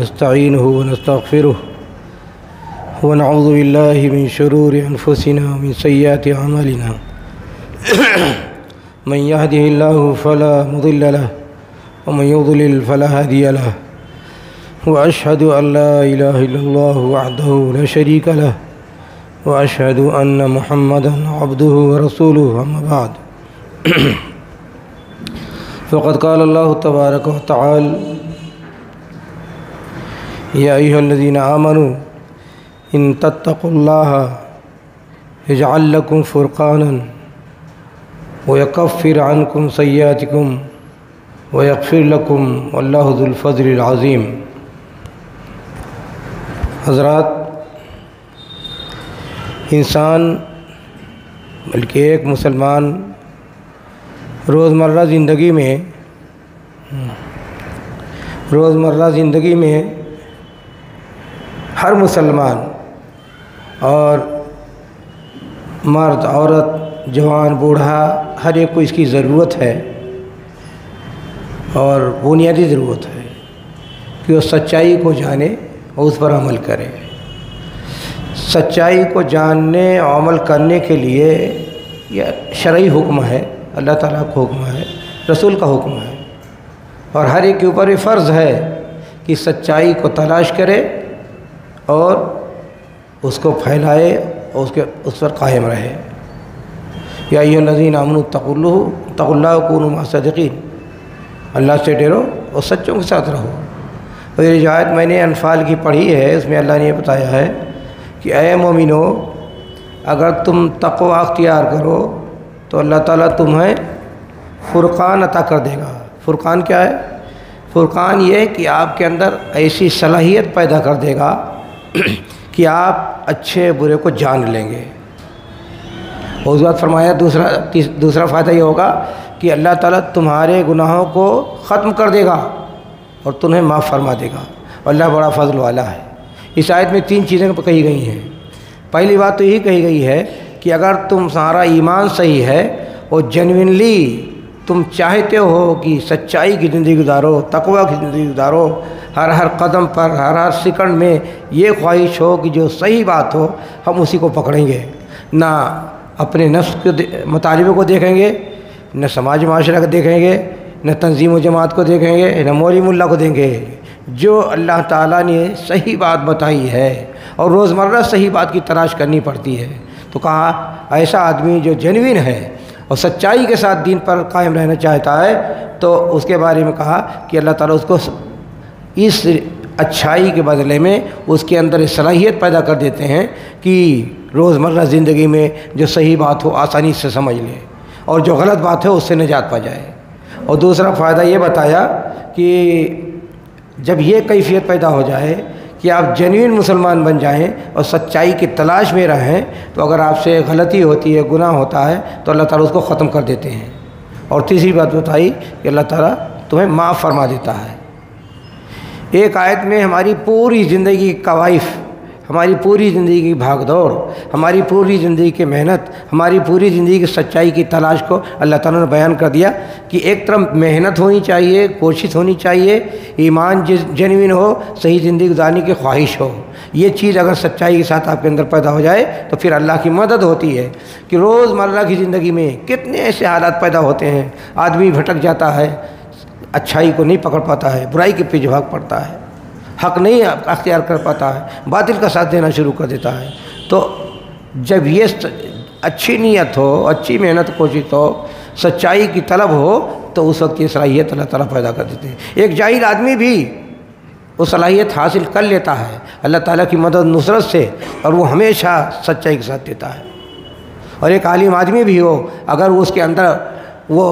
ونستعينه ونستغفره ونعوذ بالله من شرور أنفسنا ومن سيئات أعمالنا من يهده الله فلا مضل له ومن يضلل فلا هادي له وأشهد أن لا إله إلا الله وحده لا شريك له وأشهد أن محمدا عبده ورسوله أما بعد فقد قال الله تبارك وتعالى يا أيها الذين آمنوا إن تتقوا الله يجعل لكم فرقانا ويكفر عنكم سيئاتكم ويغفر لكم والله ذو الفضل العظيم۔ حضرات، انسان بلکہ ایک مسلمان روزمرہ زندگی میں ہر مسلمان اور مرد عورت جوان بوڑھا ہر ایک کو اس کی ضرورت ہے اور بنیادی ضرورت ہے کہ وہ سچائی کو جانے اور اس پر عمل کرے۔ سچائی کو جاننے اور عمل کرنے کے لیے یہ شرعی حکم ہے، اللہ تعالیٰ کا حکم ہے، رسول کا حکم ہے، اور ہر ایک کے اوپر یہ فرض ہے کہ سچائی کو تلاش کرے اور اس کو پھیلائے اور اس پر قائم رہے۔ یا ایھا الذین آمنوا اتقوا اللہ وکونوا مع الصادقین، اللہ سے ڈرو اور سچوں کے ساتھ رہو۔ اور یہ جو آیت میں نے انفال کی پڑھی ہے، اس میں اللہ نے یہ بتایا ہے کہ اے مومنو، اگر تم تقوی اختیار کرو تو اللہ تعالیٰ تمہیں فرقان عطا کر دے گا۔ فرقان کیا ہے؟ فرقان یہ کہ آپ کے اندر ایسی صلاحیت پیدا کر دے گا کہ آپ اچھے برے کو جان لیں گے۔ اور اس بات فرمایا دوسرا فائدہ یہ ہوگا کہ اللہ تعالیٰ تمہارے گناہوں کو ختم کر دے گا اور تمہیں معاف فرما دے گا۔ اللہ بڑا فضل والا ہے۔ اس آیت میں 3 چیزیں کہی گئی ہیں۔ پہلی بات تو یہی کہی گئی ہے کہ اگر تمہارا ایمان صحیح ہے اور جینوئنلی تم چاہتے ہو کہ سچائی کی زندگی گزارو، تقوی کی زندگی گزارو، ہر قدم پر ہر سیکنڈ میں یہ خواہش ہو کہ جو صحیح بات ہو ہم اسی کو پکڑیں گے، نہ اپنے نفس کے مطالبے کو دیکھیں گے، نہ سماج معاشرہ کو دیکھیں گے، نہ تنظیم و جماعت کو دیکھیں گے، نہ مولوی ملا کو دیں گے۔ جو اللہ تعالیٰ نے صحیح بات بتائی ہے اور روزمرہ صحیح بات کی تلاش کرنی پڑتی ہے، تو کہا ایسا آدمی جو جینوین ہے اور سچائی کے ساتھ دین پر قائم رہنا چاہتا ہے تو اس کے بارے میں کہا کہ اللہ تعالیٰ اس کو اس اچھائی کے بدلے میں اس کے اندر صلاحیت پیدا کر دیتے ہیں کہ روزمرہ زندگی میں جو صحیح بات ہو آسانی سے سمجھ لے اور جو غلط بات ہے اس سے نجات پا جائے۔ اور دوسرا فائدہ یہ بتایا کہ جب یہ کیفیت پیدا ہو جائے کہ آپ جینوین مسلمان بن جائیں اور سچائی کی تلاش میں رہیں، تو اگر آپ سے غلطی ہوتی ہے، گناہ ہوتا ہے، تو اللہ تعالیٰ اس کو ختم کر دیتے ہیں۔ اور تیسری بات بتائی کہ اللہ تعالیٰ تمہیں معاف فرما دیتا ہے۔ ایک آیت میں ہماری پوری زندگی کا وائف، ہماری پوری زندگی کی بھاگ دوڑ، ہماری پوری زندگی کی محنت، ہماری پوری زندگی کی سچائی کی تلاش کو اللہ تعالیٰ نے بیان کر دیا کہ ایک طرف محنت ہونی چاہیے، کوشش ہونی چاہیے، ایمان جینوین ہو، صحیح زندگی گزارنے کی خواہش ہو۔ یہ چیز اگر سچائی کے ساتھ آپ کے اندر پیدا ہو جائے تو پھر اللہ کی مدد ہوتی ہے کہ روزمرہ کی زندگی میں کتنے ایسے حالات پیدا ہوتے ہیں، آدمی بھٹک جاتا ہے، اچھائی کو نہیں پکڑ پاتا ہے، برائی کے پیچھے بھاگ پڑتا ہے، حق نہیں اختیار کر پاتا ہے، باطل کا ساتھ دینا شروع کر دیتا ہے۔ تو جب یہ اچھی نیت ہو، اچھی محنت کوشش ہو، سچائی کی طلب ہو، تو اس وقت یہ صلاحیت اللہ تعالیٰ پیدا کر دیتے ہیں۔ ایک جاہل آدمی بھی وہ صلاحیت حاصل کر لیتا ہے اللہ تعالیٰ کی مدد نصرت سے، اور وہ ہمیشہ سچائی کے ساتھ دیتا ہے۔ اور ایک عالم آدمی بھی ہو، اگر اس کے اندر وہ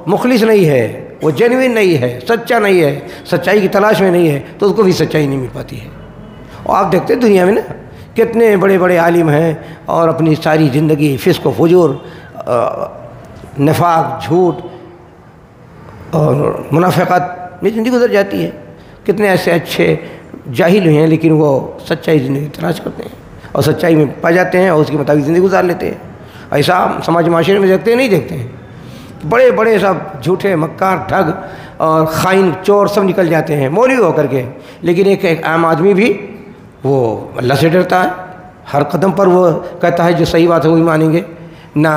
مخلص نہیں ہے، وہ جینوین نہیں ہے، سچا نہیں ہے، سچائی کی تلاش میں نہیں ہے، تو اس کو بھی سچائی نہیں مل پاتی ہے۔ اور آپ دیکھتے ہیں دنیا میں نا کتنے بڑے بڑے عالم ہیں اور اپنی ساری زندگی فسق و فجور، نفاق، جھوٹ اور منافقت میں زندگی گزر جاتی ہے۔ کتنے ایسے اچھے جاہل ہیں لیکن وہ سچائی زندگی تلاش کرتے ہیں اور سچائی میں پا جاتے ہیں اور اس کے مطابق زندگی گزار لیتے ہیں۔ ایسا سماج معاشرے میں دیکھتے ہیں نہیں دیکھتے ہیں؟ بڑے بڑے سب جھوٹے مکار ٹھگ اور خائن چور سب نکل جاتے ہیں مولوی ہو کر کے، لیکن ایک عام آدمی بھی وہ اللہ سے ڈرتا ہے، ہر قدم پر وہ کہتا ہے جو صحیح بات ہے وہی مانیں گے، نہ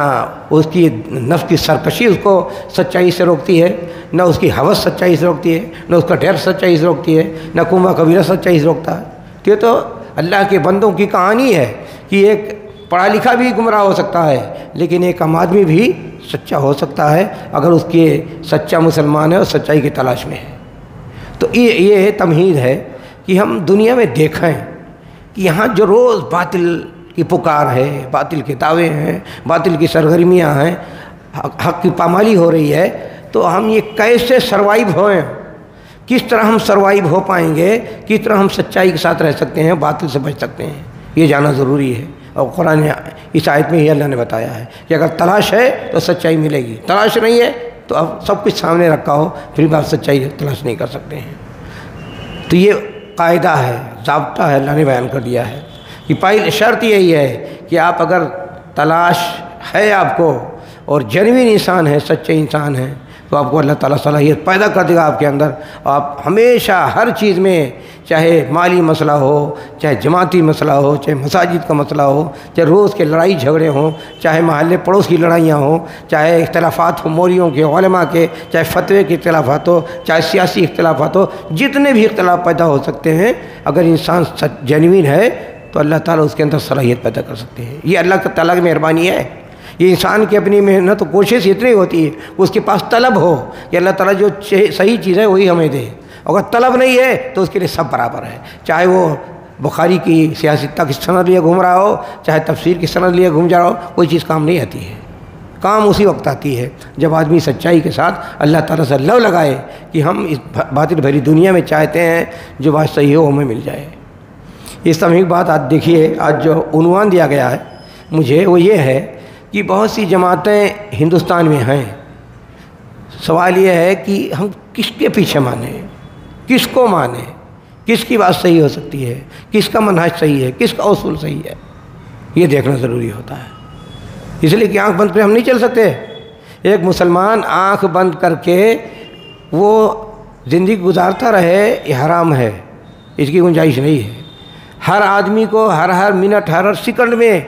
اس کی نفس کی سرکشی اس کو سچائی سے روکتی ہے، نہ اس کی حوث سچائی سے روکتی ہے، نہ اس کا ڈر سچائی سے روکتی ہے، نہ کنواں کبیرہ سچائی سے روکتا ہے۔ یہ تو اللہ کے بندوں کی کہانی ہے کہ ایک پڑھا لکھا بھی گمراہ ہو سکتا ہے، لیکن ایک عام آدمی بھی سچا ہو سکتا ہے اگر اس کے سچا مسلمان ہے اور سچائی کی تلاش میں ہے۔ تو یہ تمہید ہے کہ ہم دنیا میں دیکھیں کہ یہاں جو روز باطل کی پکار ہے، باطل کے دعوے ہیں، باطل کی سرگرمیاں ہیں، حق کی پامالی ہو رہی ہے، تو ہم یہ کیسے سروائیو ہوئیں، کس طرح ہم سروائیو ہو پائیں گے، کس طرح ہم سچائی کے ساتھ رہ سکتے ہیں، باطل سے بچ سکتے ہیں، یہ جاننا ضروری ہے۔ اور قرآن اس آیت میں ہی اللہ نے بتایا ہے کہ اگر تلاش ہے تو سچائی ملے گی، تلاش نہیں ہے تو اب سب کچھ سامنے رکھا ہو پھر بھی آپ سچائی تلاش نہیں کر سکتے ہیں۔ تو یہ قاعدہ ہے، ضابطہ ہے، اللہ نے بیان کر دیا ہے کہ پہلی شرط یہی ہے کہ آپ اگر تلاش ہے آپ کو اور جینوین انسان ہے، سچے انسان ہیں، تو آپ کو اللہ تعالیٰ صلاحیت پیدا کر دے گا آپ کے اندر۔ آپ ہمیشہ ہر چیز میں، چاہے مالی مسئلہ ہو، چاہے جماعتی مسئلہ ہو، چاہے مساجد کا مسئلہ ہو، چاہے روز کے لڑائی جھگڑے ہوں، چاہے محلے پڑوس کی لڑائیاں ہوں، چاہے اختلافات ہوں مولیوں کے، علماء کے، چاہے فتوے کے اختلافات ہو، چاہے سیاسی اختلافات ہو، جتنے بھی اختلاف پیدا ہو سکتے ہیں، اگر انسان جینوین ہے تو اللہ تعالیٰ اس کے اندر صلاحیت پیدا کر سکتے ہیں۔ یہ اللہ تعالیٰ کی مہربانی ہے۔ یہ انسان کی اپنی محنت و کوشش اتنی ہوتی ہے کہ اس کے پاس طلب ہو کہ اللہ تعالیٰ جو صحیح چیز ہے وہی ہمیں دے، اگر طلب نہیں ہے تو اس کے لیے سب برابر ہے، چاہے وہ بخاری کی سیاست کی سند لیے گھوم رہا ہو، چاہے تفسیر کی سند لیے گھوم جا رہا ہو، کوئی چیز کام نہیں آتی ہے۔ کام اسی وقت آتی ہے جب آدمی سچائی کے ساتھ اللہ تعالیٰ سے لو لگائے کہ ہم اس باطل بھری دنیا میں چاہتے ہیں جو بات صحیح ہو ہمیں مل جائے۔ اس طرح ایک بات آج دیکھیے، آج جو عنوان دیا گیا ہے مجھے وہ یہ ہے کہ بہت سی جماعتیں ہندوستان میں ہیں، سوال یہ ہے کہ ہم کس کے پیچھے مانیں، کس کو مانیں، کس کی بات صحیح ہو سکتی ہے، کس کا منہج صحیح ہے، کس کا اصول صحیح ہے، یہ دیکھنا ضروری ہوتا ہے۔ اس لیے کہ آنکھ بند پہ ہم نہیں چل سکتے۔ ایک مسلمان آنکھ بند کر کے وہ زندگی گزارتا رہے، یہ حرام ہے، اس کی گنجائش نہیں ہے۔ ہر آدمی کو ہر منٹ ہر سیکنڈ میں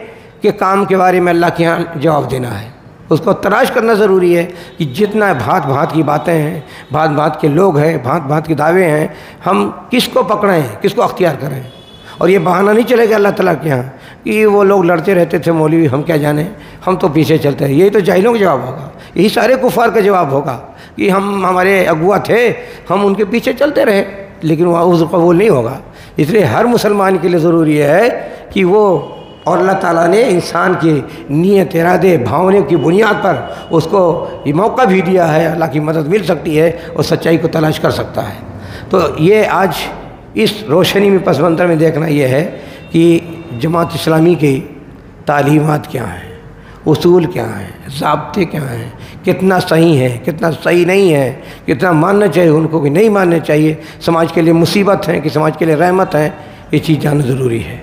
کے کام کے بارے میں اللہ کے یہاں جواب دینا ہے، اس کو تلاش کرنا ضروری ہے کہ جتنا بھانت بھانت کی باتیں ہیں، بھانت بھانت کے لوگ ہیں، بھانت بھانت کے دعوے ہیں، ہم کس کو پکڑیں، کس کو اختیار کریں۔ اور یہ بہانہ نہیں چلے گا اللہ تعالیٰ کے یہاں کہ وہ لوگ لڑتے رہتے تھے مولوی، ہم کیا جانیں، ہم تو پیچھے چلتے ہیں۔ یہی تو جاہلوں کا جواب ہوگا، یہی سارے کفار کا جواب ہوگا کہ ہمارے اغوا تھے، ہم ان کے پیچھے چلتے رہے، لیکن وہ عذر قبول نہیں ہوگا۔ اس لیے ہر مسلمان کے لیے ضروری ہے کہ وہ، اور اللہ تعالیٰ نے انسان کی نیت، ارادے، بھاونے کی بنیاد پر اس کو یہ موقع بھی دیا ہے، اللہ کی مدد مل سکتی ہے اور سچائی کو تلاش کر سکتا ہے۔ تو یہ آج اس روشنی میں پس منظر میں دیکھنا یہ ہے کہ جماعت اسلامی کی تعلیمات کیا ہیں، اصول کیا ہیں، ضابطے کیا ہیں، کتنا صحیح ہے، کتنا صحیح نہیں ہے، کتنا ماننا چاہیے ان کو کہ نہیں ماننا چاہیے، سماج کے لیے مصیبت ہیں کہ سماج کے لیے رحمت ہیں، یہ چیز جاننا ضروری ہے۔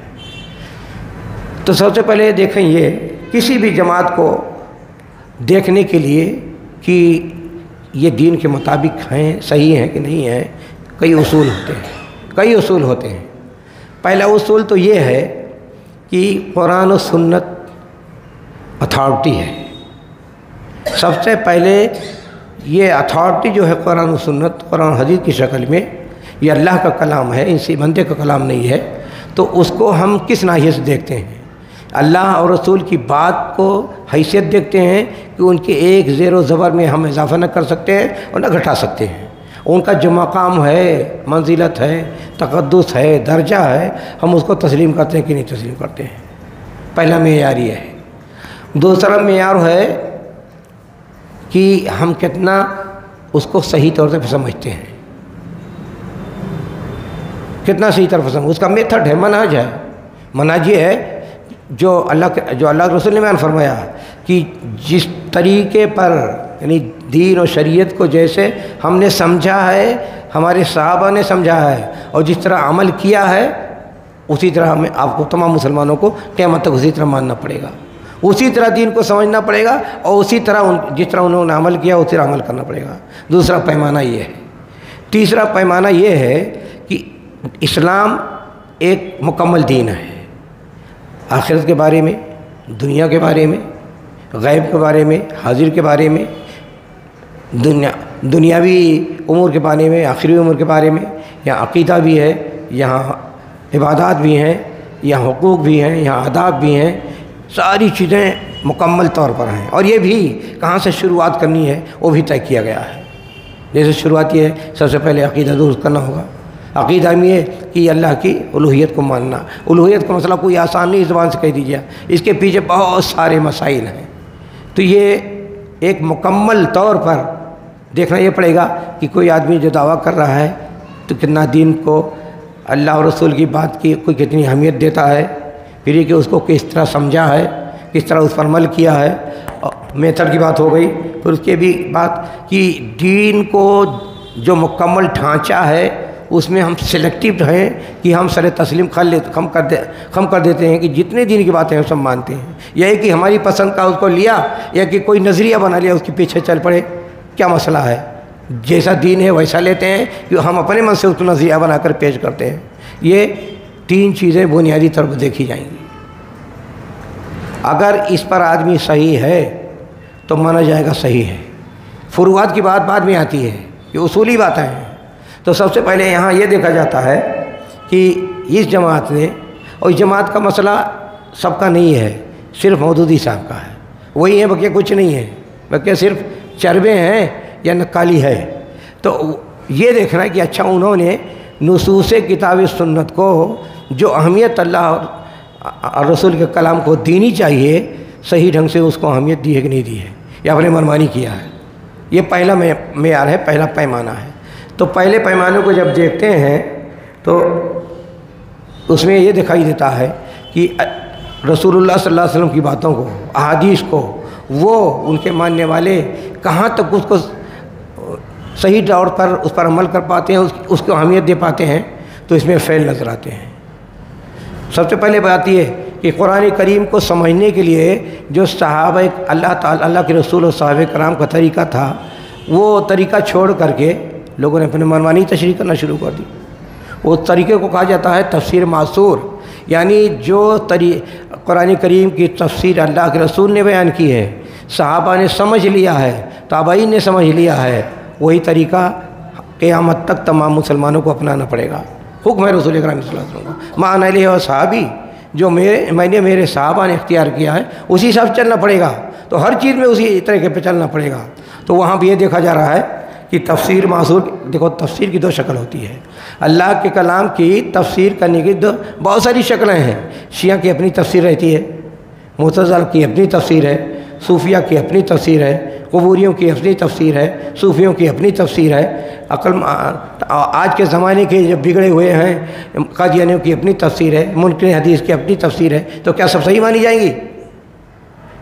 تو سب سے پہلے دیکھیں یہ کسی بھی جماعت کو دیکھنے کے لیے کہ یہ دین کے مطابق ہیں، صحیح ہیں کہ نہیں ہیں، کئی اصول ہوتے ہیں، کئی اصول ہوتے ہیں۔ پہلا اصول تو یہ ہے کہ قرآن و سنت اتھارٹی ہے۔ سب سے پہلے یہ اتھارٹی جو ہے قرآن و سنت، قرآن حدیث کی شکل میں، یہ اللہ کا کلام ہے، انسی بندے کا کلام نہیں ہے، تو اس کو ہم کس ناحیے سے دیکھتے ہیں؟ اللہ اور رسول کی بات کو حیثیت دیکھتے ہیں کہ ان کے ایک زیر و زبر میں ہم اضافہ نہ کر سکتے ہیں اور نہ گھٹا سکتے ہیں، ان کا جو مقام ہے، منزلت ہے، تقدس ہے، درجہ ہے، ہم اس کو تسلیم کرتے ہیں کہ نہیں تسلیم کرتے ہیں۔ پہلا معیار یہ ہے۔ دوسرا معیار ہے کہ ہم کتنا اس کو صحیح طور سے سمجھتے ہیں، کتنا صحیح طرف سمجھ، اس کا میتھڈ ہے، منہج ہے۔ منہج یہ ہے جو اللہ کے رسول نے بیان فرمایا کہ جس طریقے پر، یعنی دین و شریعت کو جیسے ہم نے سمجھا ہے، ہمارے صحابہ نے سمجھا ہے، اور جس طرح عمل کیا ہے، اسی طرح ہمیں آپ کو تمام مسلمانوں کو قیامت تک اسی طرح ماننا پڑے گا، اسی طرح دین کو سمجھنا پڑے گا اور اسی طرح جس طرح انہوں نے عمل کیا اسی طرح عمل کرنا پڑے گا۔ دوسرا پیمانہ یہ ہے۔ تیسرا پیمانہ یہ ہے کہ اسلام ایک مکمل دین ہے، آخرت کے بارے میں، دنیا کے بارے میں، غیب کے بارے میں، حاضر کے بارے میں، دنیاوی امور کے بارے میں، آخری امور کے بارے میں، یہاں عقیدہ بھی ہے، یہاں عبادات بھی ہیں، یہاں حقوق بھی ہیں، یہاں آداب بھی ہیں، ساری چیزیں مکمل طور پر ہیں۔ اور یہ بھی کہاں سے شروعات کرنی ہے وہ بھی طے کیا گیا ہے۔ جیسے شروعات یہ ہے، سب سے پہلے عقیدہ درست کرنا ہوگا۔ عقیدہ میں یہ کہ اللہ کی الوہیت کو ماننا۔ الوہیت کا مسئلہ کوئی آسان نہیں زبان سے کہہ دیجیے، اس کے پیچھے بہت سارے مسائل ہیں۔ تو یہ ایک مکمل طور پر دیکھنا یہ پڑے گا کہ کوئی آدمی جو دعویٰ کر رہا ہے تو کتنا دین کو اللہ اور رسول کی بات کی کوئی کتنی اہمیت دیتا ہے، پھر یہ کہ اس کو کس طرح سمجھا ہے، کس طرح اس پر عمل کیا ہے۔ میتھڈ کی بات ہو گئی، پھر اس کے بھی بات کہ دین کو جو مکمل ڈھانچہ ہے اس میں ہم سلیکٹیو ہیں کہ ہم سر تسلیم خم کر دیتے ہیں کہ جتنے دین کی باتیں ہم سب مانتے ہیں، یا ہے کہ ہماری پسند کا اس کو لیا یا کہ کوئی نظریہ بنا لیا اس کے پیچھے چل پڑے۔ کیا مسئلہ ہے؟ جیسا دین ہے ویسا لیتے ہیں کہ ہم اپنے من سے اس کو نظریہ بنا کر پیش کرتے ہیں۔ یہ تین چیزیں بنیادی طور پر دیکھی جائیں گی۔ اگر اس پر آدمی صحیح ہے تو مانا جائے گا صحیح ہے۔ فروعات کی بات بعد میں آتی ہے، یہ اصولی باتیں ہیں۔ تو سب سے پہلے یہاں یہ دیکھا جاتا ہے کہ اس جماعت نے، اور اس جماعت کا مسئلہ سب کا نہیں ہے، صرف مودودی صاحب کا ہے، وہی ہے، بقیہ کچھ نہیں ہے، بقیہ صرف چربے ہیں یا نقالی ہے۔ تو یہ دیکھنا ہے کہ اچھا انہوں نے نصوص کتاب سنت کو جو اہمیت اللہ اور رسول کے کلام کو دینی چاہیے صحیح ڈھنگ سے اس کو اہمیت دی ہے کہ نہیں دی ہے، یا اپنے منمانی کیا ہے۔ یہ پہلا معیار ہے، پہلا پیمانہ ہے۔ تو پہلے پیمانے کو جب دیکھتے ہیں تو اس میں یہ دکھائی دیتا ہے کہ رسول اللہ صلی اللہ علیہ وسلم کی باتوں کو، احادیث کو، وہ ان کے ماننے والے کہاں تک اس کو صحیح طور پر اس پر عمل کر پاتے ہیں، اس کو اہمیت دے پاتے ہیں، تو اس میں فعل نظر آتے ہیں۔ سب سے پہلے بات یہ کہ قرآن کریم کو سمجھنے کے لیے جو صحابہ اللہ کے رسول اور صحابہ کرام کا طریقہ تھا، وہ طریقہ چھوڑ کر کے لوگوں نے اپنے منمانی تشریح کرنا شروع کر دی۔ وہ طریقے کو کہا جاتا ہے تفسیر معصور، یعنی جو قرآن کریم کی تفسیر اللہ کے رسول نے بیان کی ہے، صحابہ نے سمجھ لیا ہے، تابعین نے سمجھ لیا ہے، وہی طریقہ قیامت تک تمام مسلمانوں کو اپنانا پڑے گا۔ حکم ہے رسول اکرم صلی اللہ علیہ وسلم کا، ما انا علیہ و صحابی، جو میں نے میرے صحابہ نے اختیار کیا ہے اسی حساب چلنا پڑے گا۔ تو ہر چیز میں اسی طریقے پہ چلنا پڑے گا۔ تو وہاں بھی یہ دیکھا جا رہا ہے کہ تفسیر معصور، دیکھو تفسیر کی دو شکل ہوتی ہے، اللہ کے کلام کی تفسیر کرنے کی بہت ساری شکلیں ہیں۔ شیعہ کی اپنی تفسیر رہتی ہے، معتزلہ کی اپنی تفسیر ہے، صوفیہ کی اپنی تفسیر ہے، قبوریوں کی اپنی تفسیر ہے، صوفیوں کی اپنی تفسیر ہے، آج کے زمانے کے جو بگڑے ہوئے ہیں قادیانیوں کی اپنی تفسیر ہے، منکر حدیث کی اپنی تفسیر ہے۔ تو کیا سب صحیح مانی جائیں گی؟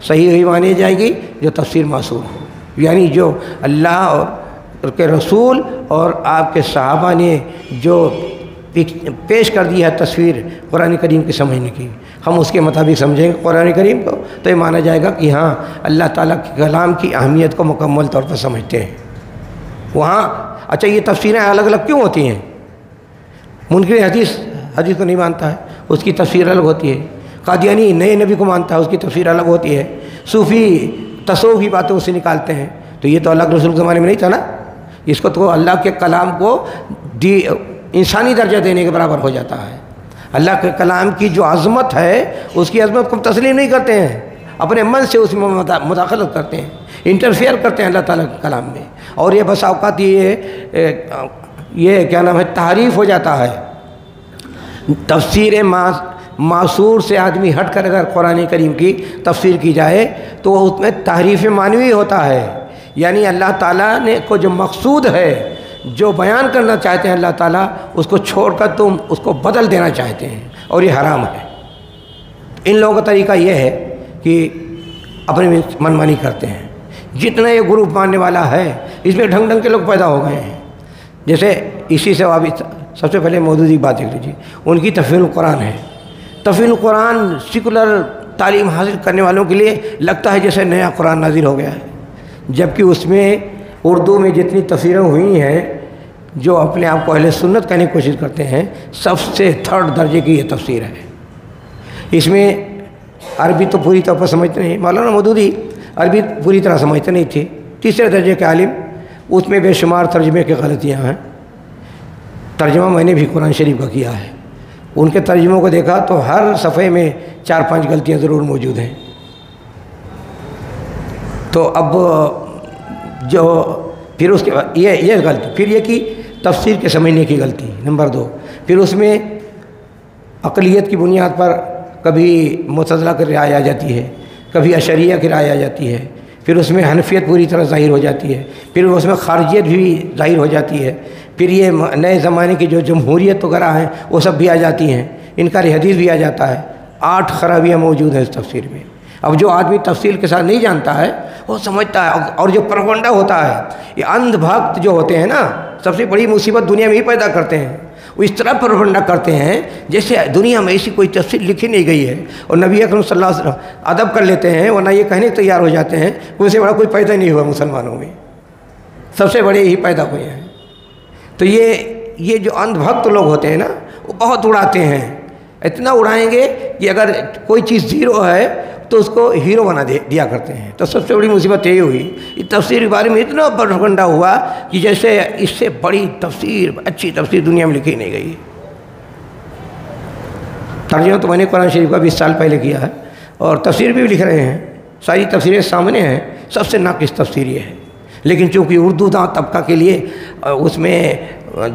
صحیح وہی مانی جائے گی جو تفسیر معصور ہو، یعنی جو اللہ اور کے رسول اور آپ کے صحابہ نے جو پیش کر دی ہے تصویر قرآن کریم کی سمجھنے کی، ہم اس کے مطابق سمجھیں گے قرآن کریم کو، تو یہ مانا جائے گا کہ ہاں اللہ تعالیٰ کے کلام کی اہمیت کو مکمل طور پر سمجھتے ہیں۔ وہاں اچھا یہ تفسیریں الگ الگ کیوں ہوتی ہیں؟ منکر حدیث کو نہیں مانتا ہے، اس کی تفسیر الگ ہوتی ہے۔ قادیانی نئے نبی کو مانتا ہے، اس کی تفسیر الگ ہوتی ہے۔ صوفی تصوف کی باتیں اس سے نکالتے ہیں۔ تو یہ تو اللہ کے رسول کے زمانے میں نہیں تھا نا، اس کو تو اللہ کے کلام کو انسانی درجہ دینے کے برابر ہو جاتا ہے۔ اللہ کے کلام کی جو عظمت ہے اس کی عظمت کو تسلیم نہیں کرتے ہیں، اپنے من سے اس میں مداخلت کرتے ہیں، انٹرفیئر کرتے ہیں اللہ تعالیٰ کے کلام میں، اور یہ بس اوقات یہ کیا نام ہے تحریف ہو جاتا ہے۔ تفسیر معصور سے آدمی ہٹ کر اگر قرآن کریم کی تفسیر کی جائے تو اس میں تحریف معنوی ہوتا ہے، یعنی اللہ تعالیٰ نے کو جو مقصود ہے، جو بیان کرنا چاہتے ہیں اللہ تعالیٰ، اس کو چھوڑ کر تم اس کو بدل دینا چاہتے ہیں، اور یہ حرام ہے۔ ان لوگوں کا طریقہ یہ ہے کہ اپنی منمانی کرتے ہیں۔ جتنا یہ گروپ ماننے والا ہے اس میں ڈھنگ ڈھنگ کے لوگ پیدا ہو گئے ہیں۔ جیسے اسی سے سب سے پہلے مودودی بات دیکھ لیجیے، ان کی تفسیر القرآن ہے۔ تفسیر القرآن سیکولر تعلیم حاصل کرنے والوں کے لیے لگتا ہے جیسے نیا قرآن نازل ہو گیا ہے، جبکہ اس میں اردو میں جتنی تفسیریں ہوئی ہیں جو اپنے آپ کو اہل سنت کہنے کی کوشش کرتے ہیں، سب سے تھرڈ درجے کی یہ تفسیر ہے۔ اس میں عربی تو پوری طور پر سمجھتے نہیں، مولانا مودودی عربی پوری طرح سمجھتے نہیں تھے، تیسرے درجے کے عالم، اس میں بے شمار ترجمے کی غلطیاں ہیں۔ ترجمہ میں نے بھی قرآن شریف کا کیا ہے، ان کے ترجموں کو دیکھا تو ہر صفحے میں 4-5 غلطیاں ضرور موجود ہیں۔ تو اب جو پھر اس کے بعد یہ غلطی، پھر یہ کہ تفسیر کے سمجھنے کی غلطی نمبر 2، پھر اس میں عقلیت کی بنیاد پر کبھی معتزلہ کی رائے آ جاتی ہے، کبھی اشعریہ کی رائے آ جاتی ہے، پھر اس میں حنفیت پوری طرح ظاہر ہو جاتی ہے، پھر اس میں خارجیت بھی ظاہر ہو جاتی ہے، پھر یہ نئے زمانے کی جو جمہوریت وغیرہ ہیں وہ سب بھی آ جاتی ہیں، انکار حدیث بھی آ جاتا ہے۔ 8 خرابیاں موجود ہیں اس تفسیر میں۔ اب جو آدمی تفصیل کے ساتھ نہیں جانتا ہے وہ سمجھتا ہے، اور جو پروپگنڈا ہوتا ہے، یہ اندھ بھکت جو ہوتے ہیں نا، سب سے بڑی مصیبت دنیا میں ہی پیدا کرتے ہیں۔ وہ اس طرح پروپگنڈا کرتے ہیں جیسے دنیا میں ایسی کوئی تفسیر لکھی نہیں گئی ہے، اور نبی اکرم صلی اللہ علیہ وسلم ادب کر لیتے ہیں، ورنہ یہ کہنے تیار ہو جاتے ہیں کوئی سے بڑا کوئی پیدا نہیں ہوا مسلمانوں میں، سب سے بڑے ہی پیدا ہوئے ہیں۔ تو یہ جو اندھ بھکت لوگ ہوتے ہیں نا، وہ بہت اڑاتے ہیں، اتنا اڑائیں گے کہ اگر کوئی چیز زیرو ہے تو اس کو ہیرو بنا دیا کرتے ہیں۔ تو سب سے بڑی مصیبت یہی ہوئی، اس تفسیر کے بارے میں اتنا پروپگنڈا ہوا کہ جیسے اس سے بڑی تفسیر، اچھی تفسیر دنیا میں لکھی نہیں گئی۔ ترجمہ تو میں نے قرآن شریف کا 20 سال پہلے کیا ہے، اور تفسیر بھی لکھ رہے ہیں، ساری تفسیریں سامنے ہیں، سب سے ناقص تفسیر یہ ہے۔ لیکن چونکہ اردو داں طبقہ کے لیے اس میں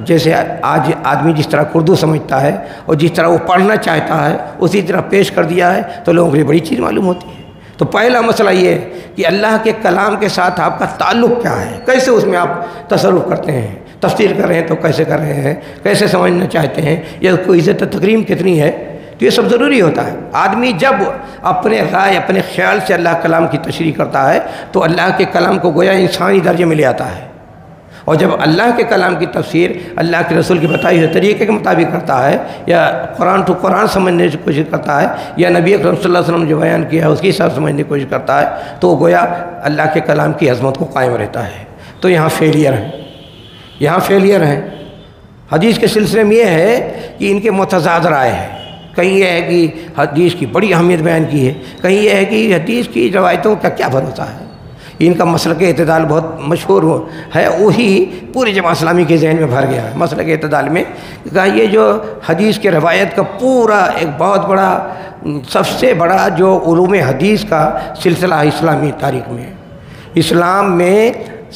جیسے آج آدمی جس طرح اردو سمجھتا ہے اور جس طرح وہ پڑھنا چاہتا ہے اسی طرح پیش کر دیا ہے، تو لوگوں کے لیے بڑی چیز معلوم ہوتی ہے۔ تو پہلا مسئلہ یہ ہے کہ اللہ کے کلام کے ساتھ آپ کا تعلق کیا ہے، کیسے اس میں آپ تصرف کرتے ہیں، تفسیر کر رہے ہیں تو کیسے کر رہے ہیں، کیسے سمجھنا چاہتے ہیں، یا کوئی عزت تکریم کتنی ہے، تو یہ سب ضروری ہوتا ہے۔ آدمی جب اپنے رائے، اپنے خیال سے اللہ کلام کی تشریح کرتا ہے تو اللہ کے کلام کو گویا انسانی درجے میں لے آتا ہے، اور جب اللہ کے کلام کی تفسیر اللہ کے رسول کے بتائے ہوئے طریقے کے مطابق کرتا ہے، یا قرآن ٹو قرآن سمجھنے کی کوشش کرتا ہے، یا نبی اکرم صلی اللہ علیہ وسلم جو بیان کیا ہے اس کے حساب سمجھنے کی کوشش کرتا ہے، تو وہ گویا اللہ کے کلام کی عظمت کو قائم رہتا ہے۔ تو یہاں فیلئر ہیں۔ حدیث کے سلسلے میں یہ ہے کہ ان کے متضاد رائے ہے، کہیں یہ ہے کہ حدیث کی بڑی اہمیت بیان کی ہے، کہیں یہ ہے کہ حدیث کی روایتوں کا کیا بھروسہ ہے۔ ان کا مسلک اعتدال بہت مشہور ہے، وہی پورے جماعت اسلامی کے ذہن میں بھر گیا ہے۔ مسلک اعتدال میں کہ یہ جو حدیث کے روایت کا پورا ایک بہت بڑا، سب سے بڑا جو علوم حدیث کا سلسلہ ہے اسلامی تاریخ میں، اسلام میں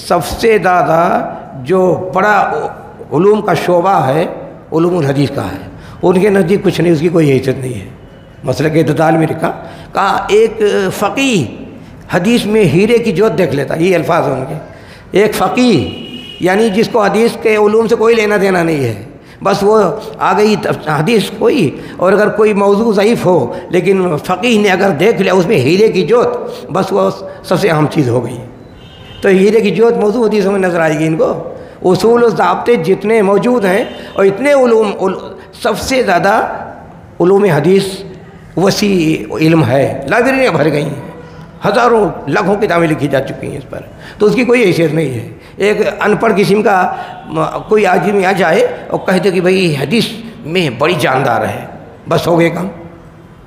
سب سے زیادہ جو بڑا علوم کا شعبہ ہے علوم الحدیث کا ہے، ان کے نزدیک کچھ نہیں، اس کی کوئی حیثیت نہیں ہے۔ مسلک اعتدال میں لکھا، کہا ایک فقیہ حدیث میں ہیرے کی جوت دیکھ لیتا، یہ الفاظ ہیں ان کے۔ ایک فقیہ یعنی جس کو حدیث کے علوم سے کوئی لینا دینا نہیں ہے، بس وہ آ گئی حدیث کوئی، اور اگر کوئی موضوع ضعیف ہو لیکن فقیہ نے اگر دیکھ لیا اس میں ہیرے کی جوت، بس وہ سب سے اہم چیز ہو گئی۔ تو ہیرے کی جوت موضوع حدیثوں میں نظر آئے گی ان کو۔ اصول و ضابطے جتنے موجود ہیں اور اتنے علوم، سب سے زیادہ علوم حدیث وسیع علم ہے، لائبریریاں بھر گئی ہیں، ہزاروں لاکھوں کتابیں لکھی جا چکی ہیں اس پر، تو اس کی کوئی حیثیت نہیں ہے۔ ایک ان پڑھ قسم کا کوئی آدمی آ جائے اور کہتے کہ بھئی حدیث میں بڑی جاندار ہے، بس ہو گئے کام،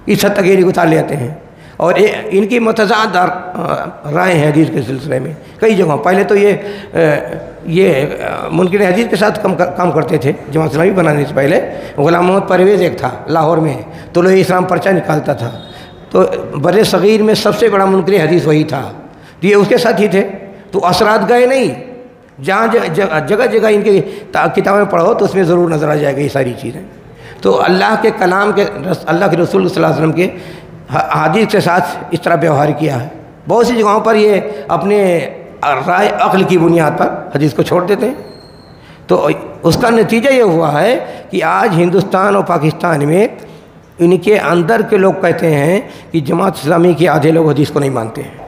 اس حد تک یہ اتار لیتے ہیں۔ اور ان کی متضاد رائے ہیں حدیث کے سلسلے میں کئی جگہوں۔ پہلے تو یہ منکر حدیث کے ساتھ کام کرتے تھے، جماعت اسلامی بنانے سے پہلے غلام محمد پرویز ایک تھا لاہور میں، طلوع اسلام پرچہ نکالتا تھا، تو بر صغیر میں سب سے بڑا منکر حدیث وہی تھا، تو یہ اس کے ساتھ ہی تھے۔ تو اثرات گئے نہیں، جہاں جگہ جگہ ان کی کتابیں پڑھو تو اس میں ضرور نظر آ جائے گا یہ ساری چیزیں۔ تو اللہ کے کلام کے، اللہ کے رسول صلی اللہ علیہ وسلم کے حدیث کے ساتھ اس طرح ویوہار کیا ہے۔ بہت سی جگہوں پر یہ اپنے رائے عقل کی بنیاد پر حدیث کو چھوڑ دیتے ہیں، تو اس کا نتیجہ یہ ہوا ہے کہ آج ہندوستان اور پاکستان میں ان کے اندر کے لوگ کہتے ہیں کہ جماعت اسلامی کے آدھے لوگ حدیث کو نہیں مانتے ہیں،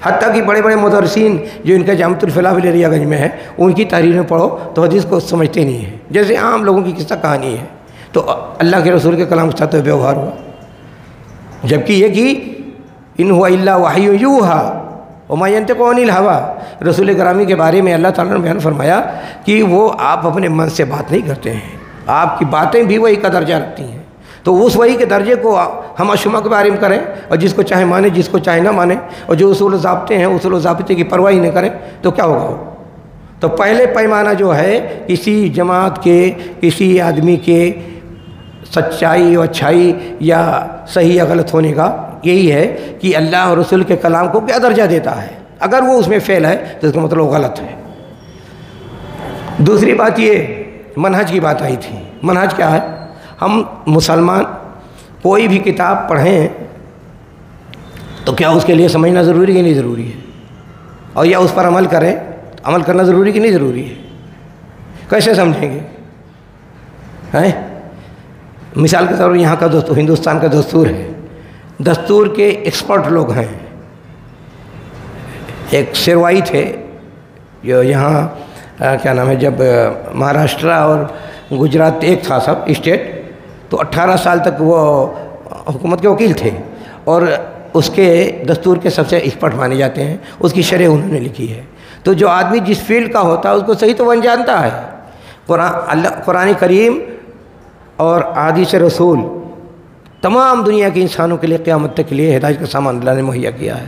حتیٰ کہ بڑے بڑے مدرسین جو ان کا جامعۃ الفلاح بلیریا گنج میں ہے، ان کی تحریریں پڑھو تو حدیث کو سمجھتے نہیں ہیں، جیسے عام لوگوں کی قصہ کہانی ہے۔ تو اللہ کے رسول کے کلام کے ساتھ ویوہار ہوا، جبکہ یہ کہ ان ہوا الا وحی یوحی وما ینطق عن الہویٰ، رسول گرامی کے بارے میں اللہ تعالیٰ نے بیان فرمایا کہ وہ آپ اپنے من سے بات نہیں کرتے ہیں، آپ کی باتیں بھی وہی کا درجہ رکھتی ہیں۔ تو اس وہی کے درجے کو ہم اشما کے بارے میں کریں اور جس کو چاہے مانیں، جس کو چاہے نہ مانیں، اور جو اصول و ضابطے ہیں اصول و ضابطے کی پرواہ ہی نہ کریں، تو کیا ہوگا وہ؟ تو پہلے پیمانہ جو ہے کسی جماعت کے، کسی آدمی کے سچائی و اچھائی یا صحیح یا غلط ہونے کا یہی ہے کہ اللہ اور رسول کے کلام کو کیا درجہ دیتا ہے۔ اگر وہ اس میں فیل ہے تو اس کا مطلب غلط ہے۔ دوسری بات یہ منہج کی بات آئی تھی۔ منہج کیا ہے؟ ہم مسلمان کوئی بھی کتاب پڑھیں تو کیا اس کے لیے سمجھنا ضروری کہ نہیں ضروری ہے؟ اور یا اس پر عمل کریں، عمل کرنا ضروری کہ نہیں ضروری ہے؟ کیسے سمجھیں گے؟ ہیں؟ مثال کے طور پر یہاں کا ہندوستان کا دستور ہے، دستور کے ایکسپرٹ لوگ ہیں۔ ایک شیروائی تھے جو یہاں کیا نام ہے، جب مہاراشٹرا اور گجرات ایک تھا سب اسٹیٹ، تو 18 سال تک وہ حکومت کے وکیل تھے اور اس کے دستور کے سب سے ایکسپرٹ مانے جاتے ہیں، اس کی شرح انہوں نے لکھی ہے۔ تو جو آدمی جس فیلڈ کا ہوتا ہے اس کو صحیح تو بن جانتا ہے۔ قرآن کریم اور احادیث رسول تمام دنیا کے انسانوں کے لیے قیامت تک کے لیے ہدایت کا سامان اللہ نے مہیا کیا ہے۔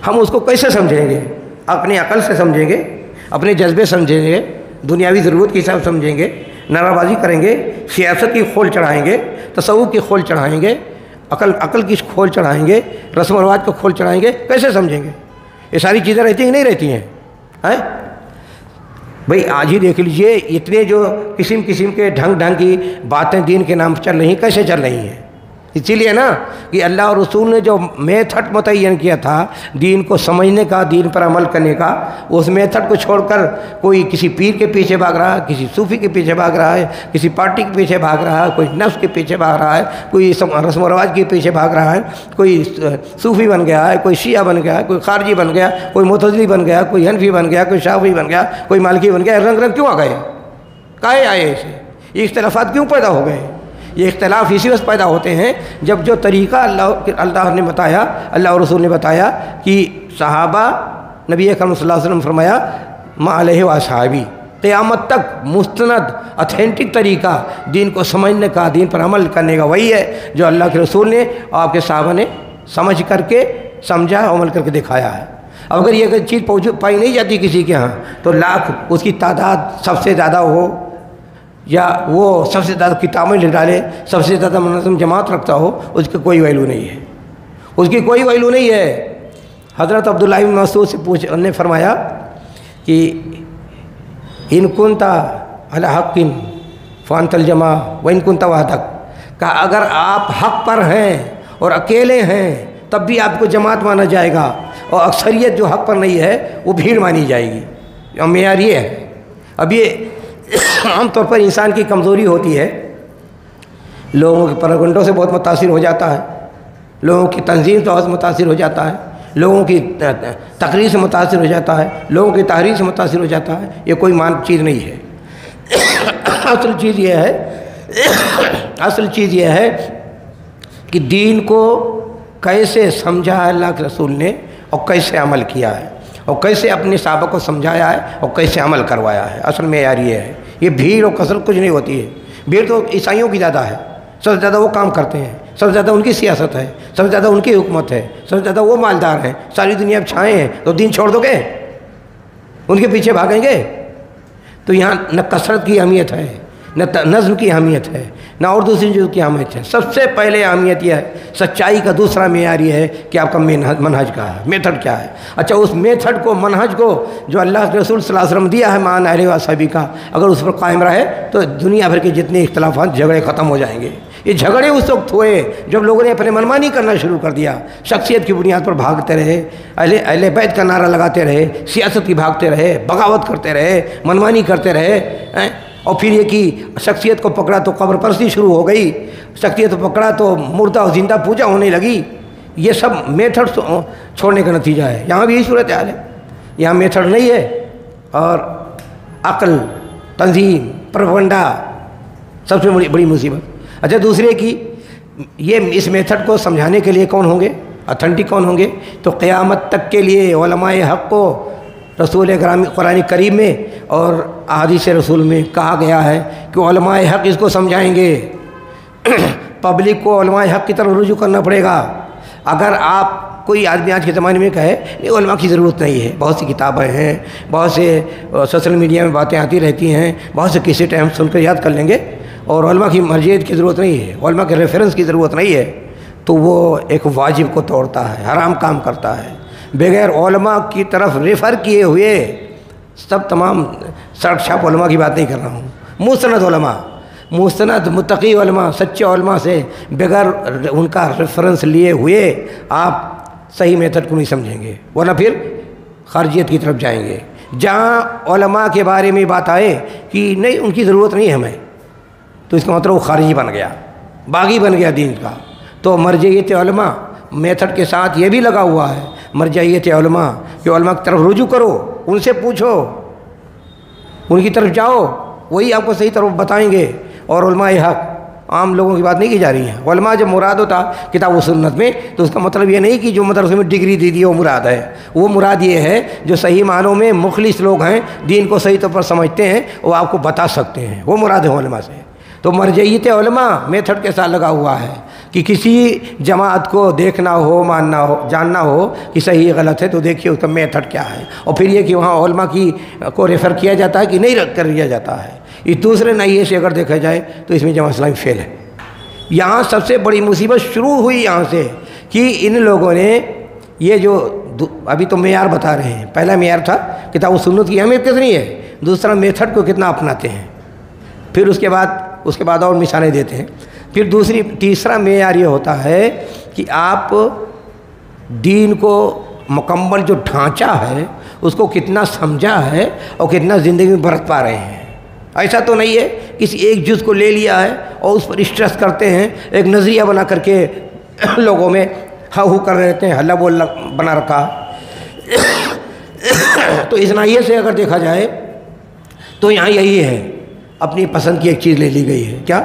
ہم اس کو کیسے سمجھیں گے؟ اپنی عقل سے سمجھیں گے، اپنے جذبے سمجھیں گے، دنیاوی ضرورت کے حساب سمجھیں گے، نعرہ بازی کریں گے، سیاست کی کھول چڑھائیں گے، تصوف کی کھول چڑھائیں گے، عقل کی کھول چڑھائیں گے، رسم و رواج کو کھول چڑھائیں گے، کیسے سمجھیں گے؟ یہ ساری چیزیں رہتی ہیں کہ نہیں رہتی ہیں؟ بھئی آج ہی دیکھ لیجئے اتنے جو قسم کے ڈھنگ کی باتیں دین کے نام چل رہی ہیں، کیسے چل رہی ہیں؟ اسی لیے نا کہ اللہ اور رسول نے جو میتھڈ متعین کیا تھا دین کو سمجھنے کا، دین پر عمل کرنے کا، اس میتھڈ کو چھوڑ کر کوئی کسی پیر کے پیچھے بھاگ رہا ہے، کسی صوفی کے پیچھے بھاگ رہا ہے، کسی پارٹی کے پیچھے بھاگ رہا ہے، کوئی نفس کے پیچھے بھاگ رہا ہے، کوئی رسم و رواج کے پیچھے بھاگ رہا ہے، کوئی صوفی بن گیا ہے، کوئی شیعہ بن گیا ہے، کوئی خارجی بن گیا، کوئی معتزلی بن گیا، کوئی حنفی بن گیا، کوئی شافعی بن گیا، کوئی مالکی بن گیا۔ رنگ کیوں آ گئے؟ کاہے آئے ایسے؟ یہ اختلافات کیوں پیدا ہو گئے؟ یہ اختلاف اسی وقت پیدا ہوتے ہیں جب جو طریقہ اللہ نے بتایا، اللہ اور رسول نے بتایا کہ صحابہ، نبی اکرم صلی اللہ علیہ وسلم فرمایا ما علیہ و اصحابی، قیامت تک مستند اتھینٹک طریقہ دین کو سمجھنے کا، دین پر عمل کرنے کا وہی ہے جو اللہ کے رسول نے اور آپ کے صحابہ نے سمجھ کر کے سمجھا، عمل کر کے دکھایا ہے۔ اگر یہ چیز پائی نہیں جاتی کسی کے ہاں تو لاکھ اس کی تعداد سب سے زیادہ ہو یا وہ سب سے زیادہ کتابیں لکھ ڈالے، سب سے زیادہ منظم جماعت رکھتا ہو، اس کی کوئی ویلو نہیں ہے، اس کی کوئی ویلو نہیں ہے۔ حضرت عبداللہ بن مسعود سے نے فرمایا کہ ان کنت علی حق فانت الجماع وان کنت وحدک، کہ اگر آپ حق پر ہیں اور اکیلے ہیں تب بھی آپ کو جماعت مانا جائے گا، اور اکثریت جو حق پر نہیں ہے وہ بھیڑ مانی جائے گی۔ اور معیار یہ ہے۔ اب یہ عام طور پر انسان کی کمزوری ہوتی ہے، لوگوں کے پروگنڈوں سے بہت متاثر ہو جاتا ہے، لوگوں کی تنظیم سے بہت متاثر ہو جاتا ہے، لوگوں کی تقریر سے متاثر ہو جاتا ہے، لوگوں کی تحریر سے متاثر ہو جاتا ہے۔ یہ کوئی چیز نہیں ہے۔ اصل چیز یہ ہے کہ دین کو کیسے سمجھا ہے اللہ کے رسول نے اور کیسے عمل کیا ہے، اور کیسے اپنے صحابہ کو سمجھایا ہے اور کیسے عمل کروایا ہے۔ اصل معیار یہ ہے۔ یہ بھیڑ اور کثرت کچھ نہیں ہوتی ہے۔ بھیڑ تو عیسائیوں کی زیادہ ہے، سب سے زیادہ وہ کام کرتے ہیں، سب سے زیادہ ان کی سیاست ہے، سب سے زیادہ ان کی حکومت ہے، سب سے زیادہ وہ مالدار ہیں، ساری دنیا اب چھائے ہیں، تو دین چھوڑ دو گے؟ ان کے پیچھے بھاگیں گے؟ تو یہاں نہ کثرت کی اہمیت ہے، نہ نظم کی اہمیت ہے، نہ اور دوسری چیزوں کی اہمیت ہے۔ سب سے پہلے اہمیت یہ ہے، سچائی کا دوسرا معیار یہ ہے کہ آپ کا منہج کیا ہے، میتھڈ کیا ہے۔ اچھا، اس میتھڈ کو، منہج کو جو اللہ کے رسول صلی اللہ علیہ وسلم دیا ہے مان اہل و صحابی کا، اگر اس پر قائم رہے تو دنیا بھر کے جتنے اختلافات، جھگڑے ختم ہو جائیں گے۔ یہ جھگڑے اس وقت ہوئے جب لوگوں نے اپنے منمانی کرنا شروع کر دیا، شخصیت کی بنیاد پر بھاگتے رہے، اہل بیت کا نعرہ لگاتے رہے، سیاست کی بھاگتے رہے، بغاوت کرتے رہے، منمانی کرتے رہے، اور پھر یہ کہ شخصیت کو پکڑا تو قبر پرستی شروع ہو گئی، شخصیت کو پکڑا تو مردہ اور زندہ پوجا ہونے لگی۔ یہ سب میتھڈ چھوڑنے کا نتیجہ ہے۔ یہاں بھی یہی صورتحال ہے، یہاں میتھڈ نہیں ہے، اور عقل، تنظیم، پروپیگنڈا سب سے بڑی مصیبت۔ اچھا، دوسرے کی یہ اس میتھڈ کو سمجھانے کے لیے کون ہوں گے، اتھینٹک کون ہوں گے؟ تو قیامت تک کے لیے علماء حق کو رسول اکرام قرآن کریم میں اور احادیث رسول میں کہا گیا ہے کہ علماء حق اس کو سمجھائیں گے۔ پبلک کو علماء حق کی طرف رجوع کرنا پڑے گا۔ اگر آپ کوئی آدمی آج کے زمانے میں کہے نہیں علماء کی ضرورت نہیں ہے، بہت سی کتابیں ہیں، بہت سے سوشل میڈیا میں باتیں آتی رہتی ہیں، بہت سے کیسٹ ہم سن کر یاد کر لیں گے، اور علماء کی مرجعیت کی ضرورت نہیں ہے، علماء کے ریفرنس کی ضرورت نہیں ہے، تو وہ ایک واجب کو توڑتا ہے، حرام کام کرتا ہے۔ بغیر علماء کی طرف ریفر کیے ہوئے سب تمام سڑک چھاپ علماء کی بات نہیں کر رہا ہوں، مستند علماء، مستند متقی علماء، سچے علماء سے بغیر ان کا ریفرنس لیے ہوئے آپ صحیح میتھڈ کو نہیں سمجھیں گے، ورنہ پھر خارجیت کی طرف جائیں گے۔ جہاں علماء کے بارے میں بات آئے کہ نہیں ان کی ضرورت نہیں ہے ہمیں، تو اس کا مطلب وہ خارجی بن گیا، باغی بن گیا دین کا۔ تو مرجعیت علماء میتھڈ کے ساتھ یہ بھی لگا ہوا ہے، مرجعیت علماء کہ علماء کی طرف رجوع کرو، ان سے پوچھو، ان کی طرف جاؤ، وہی آپ کو صحیح طرف بتائیں گے۔ اور علماء حق عام لوگوں کی بات نہیں کی جا رہی ہے۔ علماء جب مراد ہوتا کتاب و سنت میں تو اس کا مطلب یہ نہیں کہ جو مدرسے میں ڈگری دے دی وہ مراد ہے، وہ مراد یہ ہے جو صحیح معنوں میں مخلص لوگ ہیں، دین کو صحیح طور پر سمجھتے ہیں، وہ آپ کو بتا سکتے ہیں، وہ مراد ہے علماء سے۔ تو مرجعیت علماء میتھڈ کے ساتھ لگا ہوا ہے کہ کسی جماعت کو دیکھنا ہو، ماننا ہو، جاننا ہو کہ صحیح غلط ہے تو دیکھیے اس کا میتھڈ کیا ہے، اور پھر یہ کہ وہاں علماء کی کو ریفر کیا جاتا ہے کہ نہیں کر لیا جاتا ہے۔ یہ دوسرے نظریے سے اگر دیکھا جائے تو اس میں جماعت اسلامی فیل ہے۔ یہاں سب سے بڑی مصیبت شروع ہوئی یہاں سے کہ ان لوگوں نے یہ جو ابھی تو معیار بتا رہے ہیں، پہلا معیار تھا کتاب و سنت کی اہمیت کتنی ہے، دوسرا میتھڈ کو کتنا اپناتے ہیں، پھر اس کے بعد اور مثالیں دیتے ہیں، پھر تیسرا معیار یہ ہوتا ہے کہ آپ دین کو مکمل جو ڈھانچہ ہے اس کو کتنا سمجھا ہے اور کتنا زندگی میں برت پا رہے ہیں۔ ایسا تو نہیں ہے کسی ایک جز کو لے لیا ہے اور اس پر اسٹریس کرتے ہیں، ایک نظریہ بنا کر کے لوگوں میں ہا ہو کر رہتے ہیں، ہلا بول بنا رکھا۔ تو اس نظریے سے اگر دیکھا جائے تو یہاں یہی ہے، اپنی پسند کی ایک چیز لے لی گئی ہے، کیا؟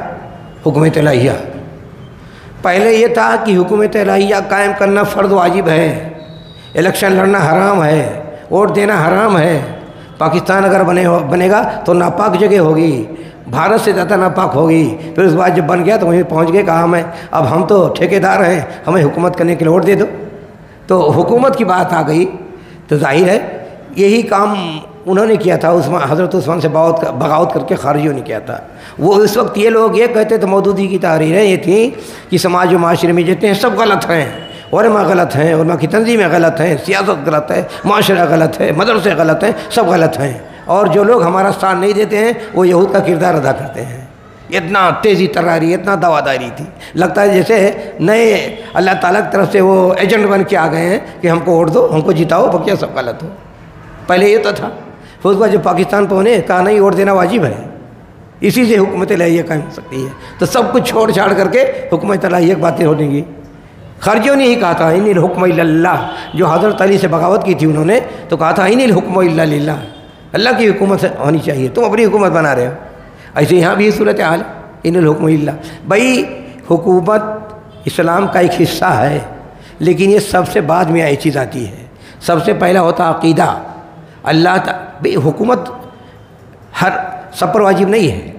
حکومت الہیہ۔ پہلے یہ تھا کہ حکومت الہیہ قائم کرنا فرض واجب ہے، الیکشن لڑنا حرام ہے، ووٹ دینا حرام ہے، پاکستان اگر بنے گا تو ناپاک جگہ ہوگی، بھارت سے زیادہ ناپاک ہوگی۔ پھر اس بعد جب بن گیا تو وہیں پہنچ گئے، کہا اب ہم تو ٹھیکیدار ہیں، ہمیں حکومت کرنے کے لیے ووٹ دے دو۔ تو حکومت کی بات آ گئی تو ظاہر ہے یہی کام انہوں نے کیا تھا، حضرت عثمان سے بغاوت کر کے خارجیوں نے کیا تھا۔ وہ اس وقت یہ لوگ یہ کہتے تھے، مودودی کی تحریریں یہ تھیں کہ سماج و معاشرے میں جتنے ہیں سب غلط ہیں، علماء غلط ہیں، علماء کی تنظیمیں غلط ہیں، سیاست غلط ہے، معاشرہ غلط ہے، مدرسے غلط ہیں، سب غلط ہیں، اور جو لوگ ہمارا ساتھ نہیں دیتے ہیں وہ یہود کا کردار ادا کرتے ہیں۔ اتنا تیزی تراری، اتنا دواداری تھی، لگتا ہے جیسے نئے اللہ تعالیٰ کی طرف سے وہ ایجنٹ بن کے آ گئے ہیں کہ ہم کو ووٹ دو، ہم کو جتاؤ، بقیہ سب غلط ہو۔ پہلے یہ تو تھا، پھر اس کے بعد جب پاکستان پہنچے کہا نہیں ووٹ دینا واجب ہے، اسی سے حکومت الہیہ قائم ہو سکتی ہے۔ تو سب کچھ چھوڑ چھاڑ کر کے حکومت الہیہ کی باتیں ہو گی۔ خارجیوں نے ہی کہا تھا ان الحکم الا اللہ، جو حضرت علی سے بغاوت کی تھی انہوں نے تو کہا تھا ان الحکم الا للہ، اللہ کی حکومت ہونی چاہیے، تم اپنی حکومت بنا رہے ہو۔ ایسے یہاں بھی یہ صورت حال ہے، ان الحکم الا، بھائی حکومت اسلام کا ایک حصہ ہے، لیکن یہ سب سے بعد میں آئی چیز آتی ہے۔ سب سے پہلا ہوتا عقیدہ، اللہ بھائی حکومت ہر سب پر واجب نہیں ہے،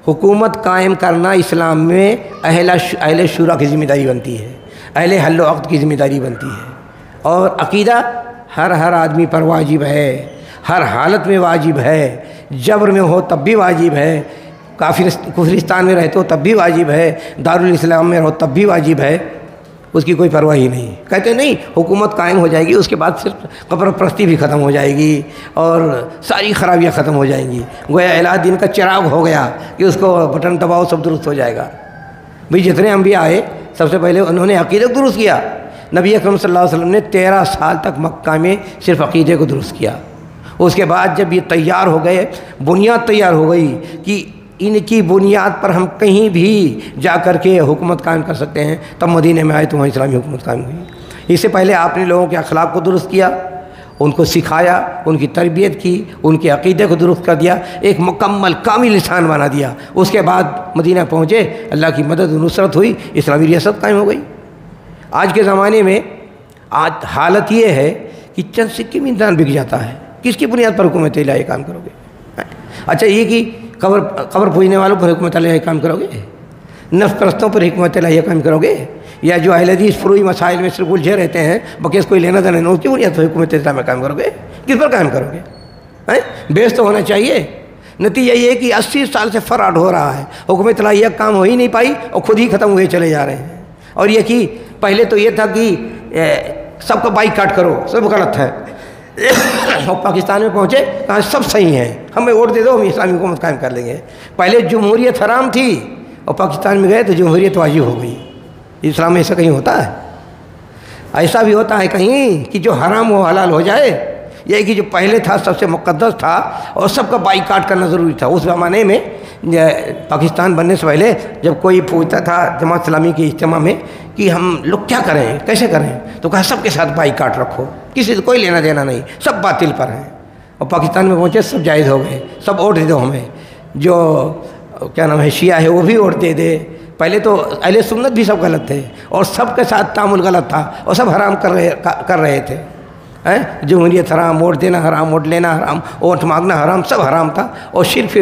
حکومت قائم کرنا اسلام میں اہل شورا کی ذمہ داری بنتی ہے، اہل حل و عقد کی ذمہ داری بنتی ہے، اور عقیدہ ہر آدمی پر واجب ہے، ہر حالت میں واجب ہے، جبر میں ہو تب بھی واجب ہے، کفرستان میں رہتے ہو تب بھی واجب ہے، دارالاسلام میں رہو تب بھی واجب ہے، اس کی کوئی پرواہ ہی نہیں۔ کہتے نہیں حکومت قائم ہو جائے گی اس کے بعد صرف قبر پرستی بھی ختم ہو جائے گی اور ساری خرابیاں ختم ہو جائیں گی، گویا الہ دین کا چراغ ہو گیا کہ اس کو بٹن دباؤ سب درست ہو جائے گا۔ بھئی جتنے انبیاء آئے سب سے پہلے انہوں نے عقیدہ کو درست کیا۔ نبی اکرم صلی اللہ علیہ وسلم نے 13 سال تک مکہ میں صرف عقیدے کو درست کیا۔ اس کے بعد جب یہ تیار ہو گئے، بنیاد تیار ہو گئی کہ ان کی بنیاد پر ہم کہیں بھی جا کر کے حکومت قائم کر سکتے ہیں، تب مدینہ میں آئے تو وہاں اسلامی حکومت قائم ہوئی۔ اس سے پہلے آپ نے لوگوں کے اخلاق کو درست کیا ان کو سکھایا، ان کی تربیت کی، ان کے عقیدے کو درست کر دیا، ایک مکمل کامل انسان بنا دیا۔ اس کے بعد مدینہ پہنچے، اللہ کی مدد و نصرت ہوئی، اسلامی ریاست قائم ہو گئی۔ آج کے زمانے میں آج حالت یہ ہے کہ چند سکے میں انسان بک جاتا ہے۔ کس کی بنیاد پر حکومت الہیہ کام کرو گے؟ اچھا یہ کہ قبر پوجنے والوں پر حکومت الہیہ کام کرو گے؟ نفس پرستوں پر حکومت الہیہ کام کرو گے؟ یا جو اہل حدیث فروعی مسائل میں صرف الجھے رہتے ہیں، بکیس کوئی لینا دینا نہیں، اس کی بنیاد پر حکومت اسلام میں کام کرو گے؟ کس پر قائم کرو گے؟ بیس تو ہونا چاہیے۔ نتیجہ یہ ہے کہ 80 سال سے فراڈ ہو رہا ہے، حکومت الہیہ کام ہو ہی نہیں پائی اور خود ہی ختم ہوئے چلے جا رہے ہیں۔ اور یہ کہ پہلے تو یہ تھا کہ سب کو بائیکاٹ کرو، سب غلط ہے، اور پاکستان میں پہنچے کہاں سب صحیح ہیں، ہمیں ووٹ دے دو، ہم اسلامی حکومت قائم کر لیں گے۔ پہلے جمہوریت حرام تھی اور پاکستان میں گئے تو جمہوریت واجب ہو گئی۔ اسلام میں ایسا کہیں ہوتا ہے؟ ایسا بھی ہوتا ہے کہیں کہ جو حرام ہو حلال ہو جائے؟ یہ کہ جو پہلے تھا سب سے مقدس تھا اور سب کا بائیکاٹ کرنا ضروری تھا۔ اس زمانے میں پاکستان بننے سے پہلے جب کوئی پوچھتا تھا جماعت اسلامی کے اجتماع میں کہ ہم لوگ کیا کریں، کیسے کریں، تو کہا سب کے ساتھ بائیکاٹ رکھو، کسی سے کوئی لینا دینا نہیں، سب باطل پر ہیں۔ اور پاکستان میں پہنچے سب جائز ہو گئے، سب ووٹ دے دو ہمیں، جو کیا نام ہے شیعہ ہے وہ بھی ووٹ دے دے۔ پہلے تو اہل سنت بھی سب غلط تھے اور سب کے ساتھ تعامل غلط تھا اور سب حرام کر رہے تھے۔ جمہوریت حرام، ووٹ دینا حرام، ووٹ لینا حرام، ووٹ مانگنا حرام، سب حرام تھا اور صرف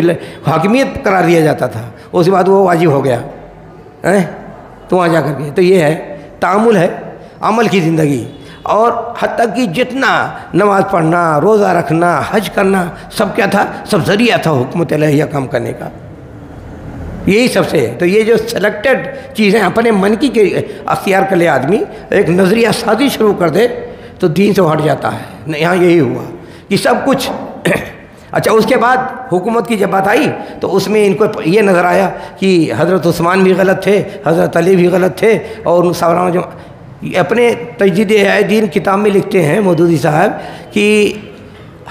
حاکمیت قرار دیا جاتا تھا۔ اس کے بعد وہ واجب ہو گیا تو وہاں جا کر کے۔ تو یہ ہے تعامل، ہے عمل کی زندگی۔ اور حتیٰ کہ جتنا نماز پڑھنا، روزہ رکھنا، حج کرنا، سب کیا تھا؟ سب ذریعہ تھا حکومت الہیہ کام کرنے کا۔ یہی سب سے تو یہ جو سلیکٹڈ چیزیں اپنے من کی اختیار کر لے آدمی، ایک نظریہ سازی شروع کر دے تو دین سے ہٹ جاتا ہے۔ یہاں یہی ہوا کہ سب کچھ اچھا اس کے بعد حکومت کی جب بات آئی تو اس میں ان کو یہ نظر آیا کہ حضرت عثمان بھی غلط تھے، حضرت علی بھی غلط تھے، اور ان سارا جو اپنے تجدید دین کتاب میں لکھتے ہیں مودودی صاحب کہ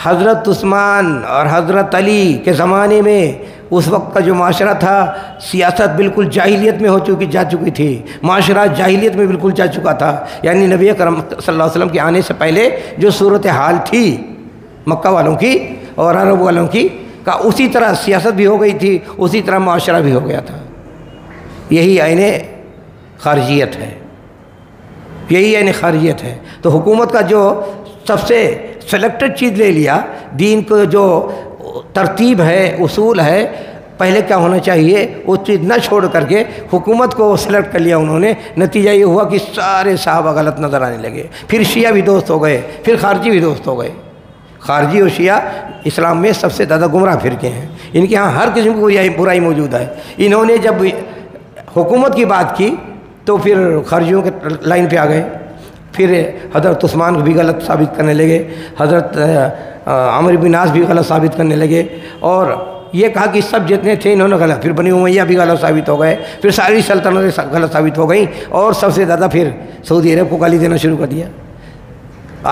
حضرت عثمان اور حضرت علی کے زمانے میں اس وقت کا جو معاشرہ تھا، سیاست بالکل جاہلیت میں جا چکی تھی، معاشرہ جاہلیت میں بالکل جا چکا تھا۔ یعنی نبی اکرم صلی اللہ علیہ وسلم کے آنے سے پہلے جو صورتحال تھی مکہ والوں کی اور عرب والوں کی کا، اسی طرح سیاست بھی ہو گئی تھی، اسی طرح معاشرہ بھی ہو گیا تھا۔ یہی عین خارجیت ہے، یہی عین خارجیت ہے۔ تو حکومت کا جو سب سے سلیکٹڈ چیز لے لیا، دین کو جو ترتیب ہے، اصول ہے، پہلے کیا ہونا چاہیے وہ چیز نہ چھوڑ کر کے حکومت کو سلیکٹ کر لیا انہوں نے۔ نتیجہ یہ ہوا کہ سارے صحابہ غلط نظر آنے لگے، پھر شیعہ بھی دوست ہو گئے، پھر خارجی بھی دوست ہو گئے۔ خارجی اور شیعہ اسلام میں سب سے زیادہ گمراہ فرقے ہیں، ان کے ہاں ہر قسم کی برائی موجود ہے۔ انہوں نے جب حکومت کی بات کی تو پھر خارجیوں کے لائن پہ آ گئے، پھر حضرت عثمان کو بھی غلط ثابت کرنے لگے، حضرت عمرو بن عاص بھی غلط ثابت کرنے لگے، اور یہ کہا کہ سب جتنے تھے انہوں نے غلط، پھر بنی امیہ بھی غلط ثابت ہو گئے، پھر ساری سلطنتیں غلط ثابت ہو گئیں، اور سب سے زیادہ پھر سعودی عرب کو گالی دینا شروع کر دیا۔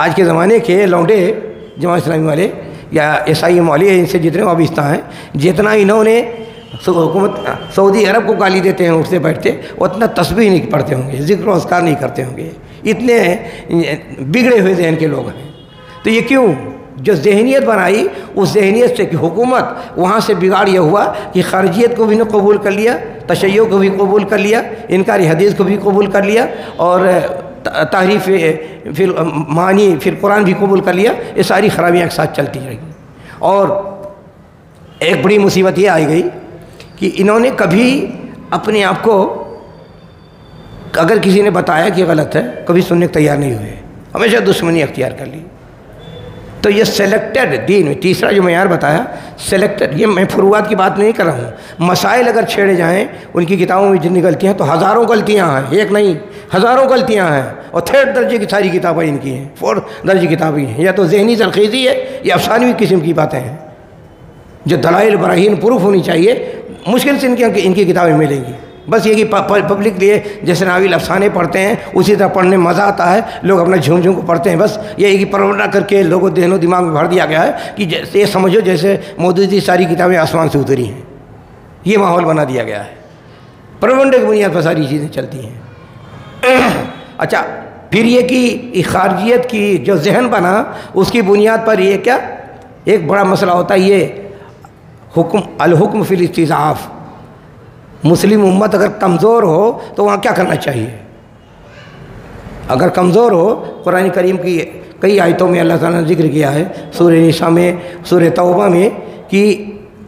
آج کے زمانے کے لونڈے جماعت اسلامی والے یا عیسائی والے، ان سے جتنے وابستہ ہیں، جتنا انہوں نے حکومت سعودی عرب کو گالی دیتے ہیں اٹھتے بیٹھتے، اتنا تسبیح نہیں پڑھتے ہوں گے، ذکر و اذکار نہیں کرتے ہوں گے، اتنے بگڑے ہوئے ذہن کے لوگ ہیں۔ تو یہ کیوں؟ جو ذہنیت بنائی اس ذہنیت سے کہ حکومت، وہاں سے بگاڑ یہ ہوا کہ خارجیت کو بھی نے قبول کر لیا، تشیع کو بھی قبول کر لیا، انکار حدیث کو بھی قبول کر لیا، اور تحریف پھر معنی پھر قرآن بھی قبول کر لیا۔ یہ ساری خرابیاں ایک ساتھ چلتی رہی، اور ایک بڑی مصیبت یہ آئی گئی کہ انہوں نے کبھی اپنے آپ کو، اگر کسی نے بتایا کہ غلط ہے، کبھی سننے کو تیار نہیں ہوئے، ہمیشہ دشمنی اختیار کر لی۔ تو یہ سلیکٹڈ دین میں تیسرا جو معیار بتایا سلیکٹڈ، یہ میں فروعات کی بات نہیں کر رہا ہوں، مسائل اگر چھیڑے جائیں ان کی کتابوں میں جتنی غلطیاں ہیں تو ہزاروں غلطیاں ہیں، ایک نہیں ہزاروں غلطیاں ہیں، اور 3rd درجے کی ساری کتابیں ان کی ہیں، 4th درجے کی کتابیں ہیں، یا تو ذہنی تلخیصی ہے یا افسانوی قسم کی باتیں ہیں جو دلائل براہین پروف ہونی چاہیے، مشکل سے ان کی کتابیں ملیں گی۔ بس یہ کہ پبلک لیے جیسے ناول افسانے پڑھتے ہیں اسی طرح پڑھنے میں مزہ آتا ہے، لوگ اپنا جھوم جھوم کو پڑھتے ہیں، بس یہ کہ پروندہ کر کے لوگوں ذہن و دماغ میں بھر دیا گیا ہے کہ جیسے یہ سمجھو جیسے مودودی ساری کتابیں آسمان سے اتری ہیں، یہ ماحول بنا دیا گیا ہے، پروندے کی بنیاد پر ساری چیزیں چلتی ہیں۔ اچھا پھر یہ کہ خارجیت کی جو ذہن بنا اس کی بنیاد پر یہ کیا ایک بڑا مسئلہ ہوتا ہے، یہ الحکم فی الاستضعاف. مسلم امت اگر کمزور ہو تو وہاں کیا کرنا چاہیے؟ اگر کمزور ہو، قرآن کریم کی کئی آیتوں میں اللہ تعالیٰ نے ذکر کیا ہے، سورہ نساء میں، سورہ توبہ میں، کہ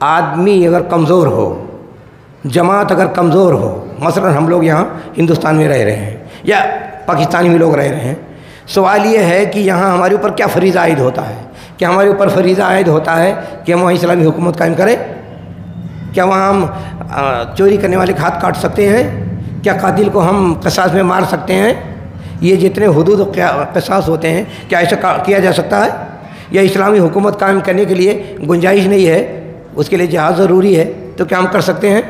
آدمی اگر کمزور ہو، جماعت اگر کمزور ہو، مثلا ہم لوگ یہاں ہندوستان میں رہ رہے ہیں یا پاکستانی میں لوگ رہ رہے ہیں، سوال یہ ہے کہ یہاں ہمارے اوپر کیا فریضہ عائد ہوتا ہے؟ کیا ہمارے اوپر فریضہ عائد ہوتا ہے کہ ہم وہاں اسلامی حکومت قائم کریں؟ کیا وہاں ہم چوری کرنے والے کے ہاتھ کاٹ سکتے ہیں؟ کیا قاتل کو ہم قصاص میں مار سکتے ہیں؟ یہ جتنے حدود و قصاص ہوتے ہیں کیا ایسا کیا جا سکتا ہے؟ یا اسلامی حکومت قائم کرنے کے لیے گنجائش نہیں ہے، اس کے لیے جہاد ضروری ہے، تو کیا ہم کر سکتے ہیں؟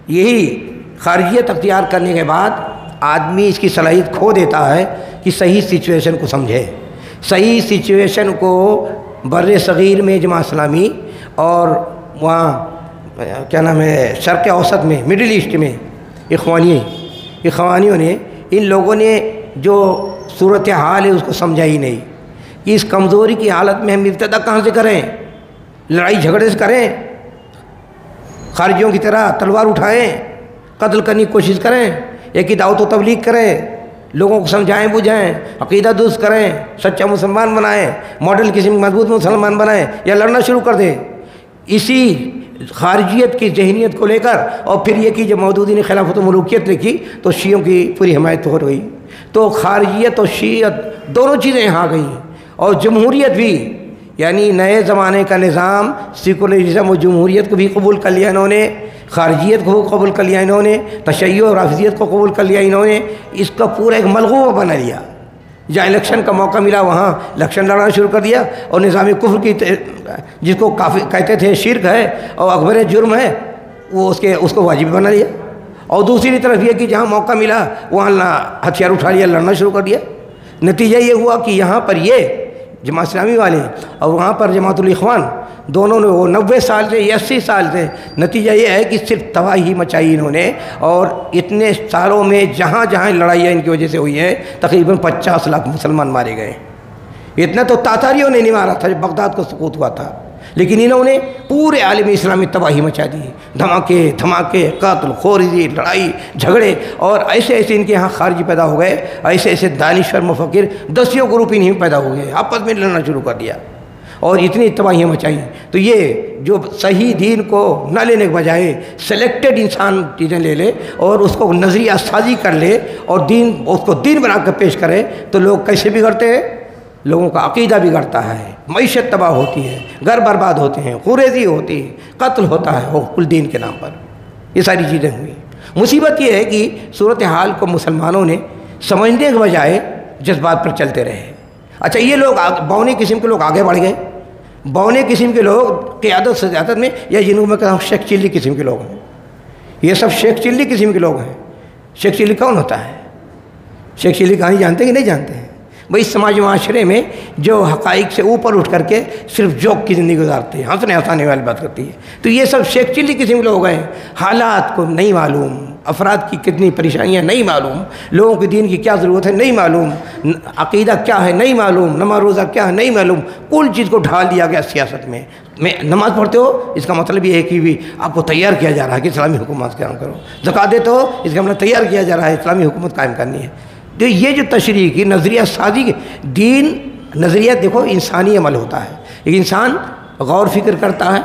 یہی خارجیت اختیار کرنے کے بعد آدمی اس کی صلاحیت کھو دیتا ہے کہ صحیح سچویشن کو سمجھے. صحیح سچویشن کو بر صغیر میں جماعت اسلامی اور وہاں کیا نام ہے شرق اوسط میں، مڈل ایسٹ میں اخوانیوں نے، ان لوگوں نے جو صورتحال ہے اس کو سمجھا ہی نہیں کہ اس کمزوری کی حالت میں ہم ابتدا کہاں سے کریں؟ لڑائی جھگڑے سے کریں؟ خارجیوں کی طرح تلوار اٹھائیں، قتل کرنے کی کوشش کریں؟ ایک ہی دعوت و تبلیغ کریں، لوگوں کو سمجھائیں بجھائیں، عقیدہ درست کریں، سچا مسلمان بنائیں، ماڈل قسم مضبوط مسلمان بنائیں، یا لڑنا شروع کر دیں؟ اسی خارجیت کی ذہنیت کو لے کر، اور پھر یہ کہ جب مودودی نے خلافت و ملوکیت لکھی تو شیعوں کی پوری حمایت ہو رہی، تو خارجیت اور شیعت دونوں چیزیں یہاں گئیں. اور جمہوریت بھی، یعنی نئے زمانے کا نظام، سیکولرزم و جمہوریت کو بھی قبول کر لیا انہوں نے، خارجیت کو قبول کر لیا انہوں نے، تشیع اور رافضیت کو قبول کر لیا انہوں نے، اس کا پورا ایک ملغوبہ بنا لیا. جہاں الیکشن کا موقع ملا وہاں الیکشن لڑنا شروع کر دیا، اور نظام کفر کی جس کو کافی کہتے تھے شرک ہے اور اکبر جرم ہے، وہ اس کو واجب بنا لیا. اور دوسری طرف یہ کہ جہاں موقع ملا وہاں ہتھیار اٹھا لیا، لڑنا شروع کر دیا. نتیجہ یہ ہوا کہ یہاں پر یہ جماعت اسلامی والے اور وہاں پر جماعت الاخوان دونوں نے، وہ 90 سال سے یا 80 سال سے، نتیجہ یہ ہے کہ صرف تباہی مچائی انہوں نے. اور اتنے سالوں میں جہاں جہاں لڑائیاں ان کی وجہ سے ہوئی ہیں، تقریباً 50 لاکھ مسلمان مارے گئے. اتنا تو تاتاریوں نے نہیں مارا تھا جب بغداد کو سقوط ہوا تھا، لیکن انہوں نے پورے عالم اسلامی تباہی مچا دی. دھماکے، قتل، خورزی، لڑائی جھگڑے، اور ایسے ان کے ہاں خارجی پیدا ہو گئے، ایسے دانشور مفکر 10 گروپ انہیں پیدا ہو گئے، آپس میں لڑنا شروع کر دیا اور اتنی تباہیاں مچائیں. تو یہ جو صحیح دین کو نہ لینے کے بجائے سلیکٹڈ انسان چیزیں لے لے اور اس کو نظریہ سازی کر لے اور اس کو دین بنا کر پیش کرے، تو لوگ کیسے بگڑتے ہیں؟ لوگوں کا عقیدہ بگڑتا ہے، معیشت تباہ ہوتی ہے، گھر برباد ہوتے ہیں، خوریزی ہوتی ہے، قتل ہوتا ہے، وہ کل دین کے نام پر یہ ساری چیزیں ہوئی. مصیبت یہ ہے کہ صورتحال کو مسلمانوں نے سمجھنے کے بجائے جذبات پر چلتے رہے. اچھا، یہ لوگ بونے قسم کے لوگ آگے بڑھ گئے، بونے قسم کے لوگ قیادت سیاست میں، یا جنہوں میں کہا شیخ چلی قسم کے لوگ ہیں. یہ سب شیخ چلی قسم کے لوگ ہیں. شیخ چلی کون ہوتا ہے؟ شیخ چلی کہانی جانتے ہیں کہ نہیں جانتے ہیں؟ بھائی سماج معاشرے میں جو حقائق سے اوپر اٹھ کر کے صرف جوک کی زندگی گزارتے ہیں، ہنسانے والی بات کرتی ہے، تو یہ سب شیخ چلی قسم کے لوگ ہیں. حالات کو نہیں معلوم، افراد کی کتنی پریشانیاں نہیں معلوم، لوگوں کے دین کی کیا ضرورت ہے نہیں معلوم، عقیدہ کیا ہے نہیں معلوم، نماز روزہ کیا ہے نہیں معلوم، کل چیز کو ڈھال دیا گیا سیاست میں. نماز پڑھتے ہو اس کا مطلب یہ ہے کہ بھی آپ کو تیار کیا جا رہا ہے کہ اسلامی حکومت قائم کرو. زکوٰۃ دیتے ہو اس کا مطلب تیار کیا جا رہا ہے اسلامی حکومت قائم کرنی ہے. تو یہ جو تشریح کی نظریہ سازی، دین نظریہ دیکھو انسانی عمل ہوتا ہے، ایک انسان غور فکر کرتا ہے،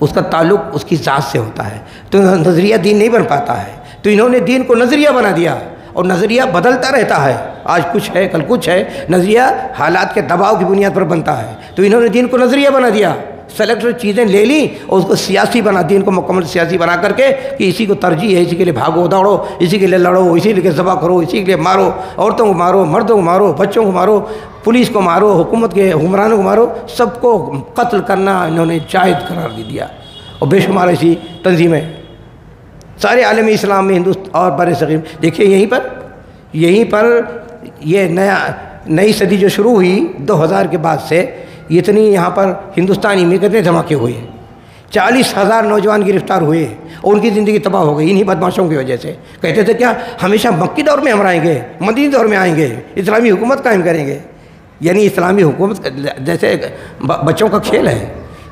اس کا تعلق اس کی ذات سے ہوتا ہے، تو نظریہ دین نہیں بن پاتا ہے. تو انہوں نے دین کو نظریہ بنا دیا، اور نظریہ بدلتا رہتا ہے، آج کچھ ہے کل کچھ ہے، نظریہ حالات کے دباؤ کی بنیاد پر بنتا ہے. تو انہوں نے دین کو نظریہ بنا دیا، سلیکٹ چیزیں لے لیں اور اس کو سیاسی بنا، دین کو مکمل سیاسی بنا کر کے کہ اسی کو ترجیح ہے، اسی کے لیے بھاگو دوڑو، اسی کے لیے لڑو، اسی کے لیے ذبح کرو، اسی کے لیے مارو، عورتوں کو مارو، مردوں کو مارو، بچوں کو مارو، پولیس کو مارو، حکومت کے حکمرانوں کو مارو، سب کو قتل کرنا انہوں نے جائز قرار دے دیا. اور بے شمار ایسی تنظیمیں سارے عالم اسلام میں، ہندوستان اور بر صغیر. دیکھیے یہیں پر یہ نئی صدی جو شروع ہوئی 2000 کے بعد سے، اتنی یہاں پر ہندوستانی میں کتنے دھماکے ہوئے. 40,000 نوجوان گرفتار ہوئے اور ان کی زندگی تباہ ہو گئی انہی بدماشوں کی وجہ سے۔ کہتے تھے کیا ہمیشہ مکی دور میں ہم رہیں گے، مدنی دور میں آئیں گے، اسلامی حکومت قائم کریں گے؟ یعنی اسلامی حکومت جیسے بچوں کا کھیل ہے۔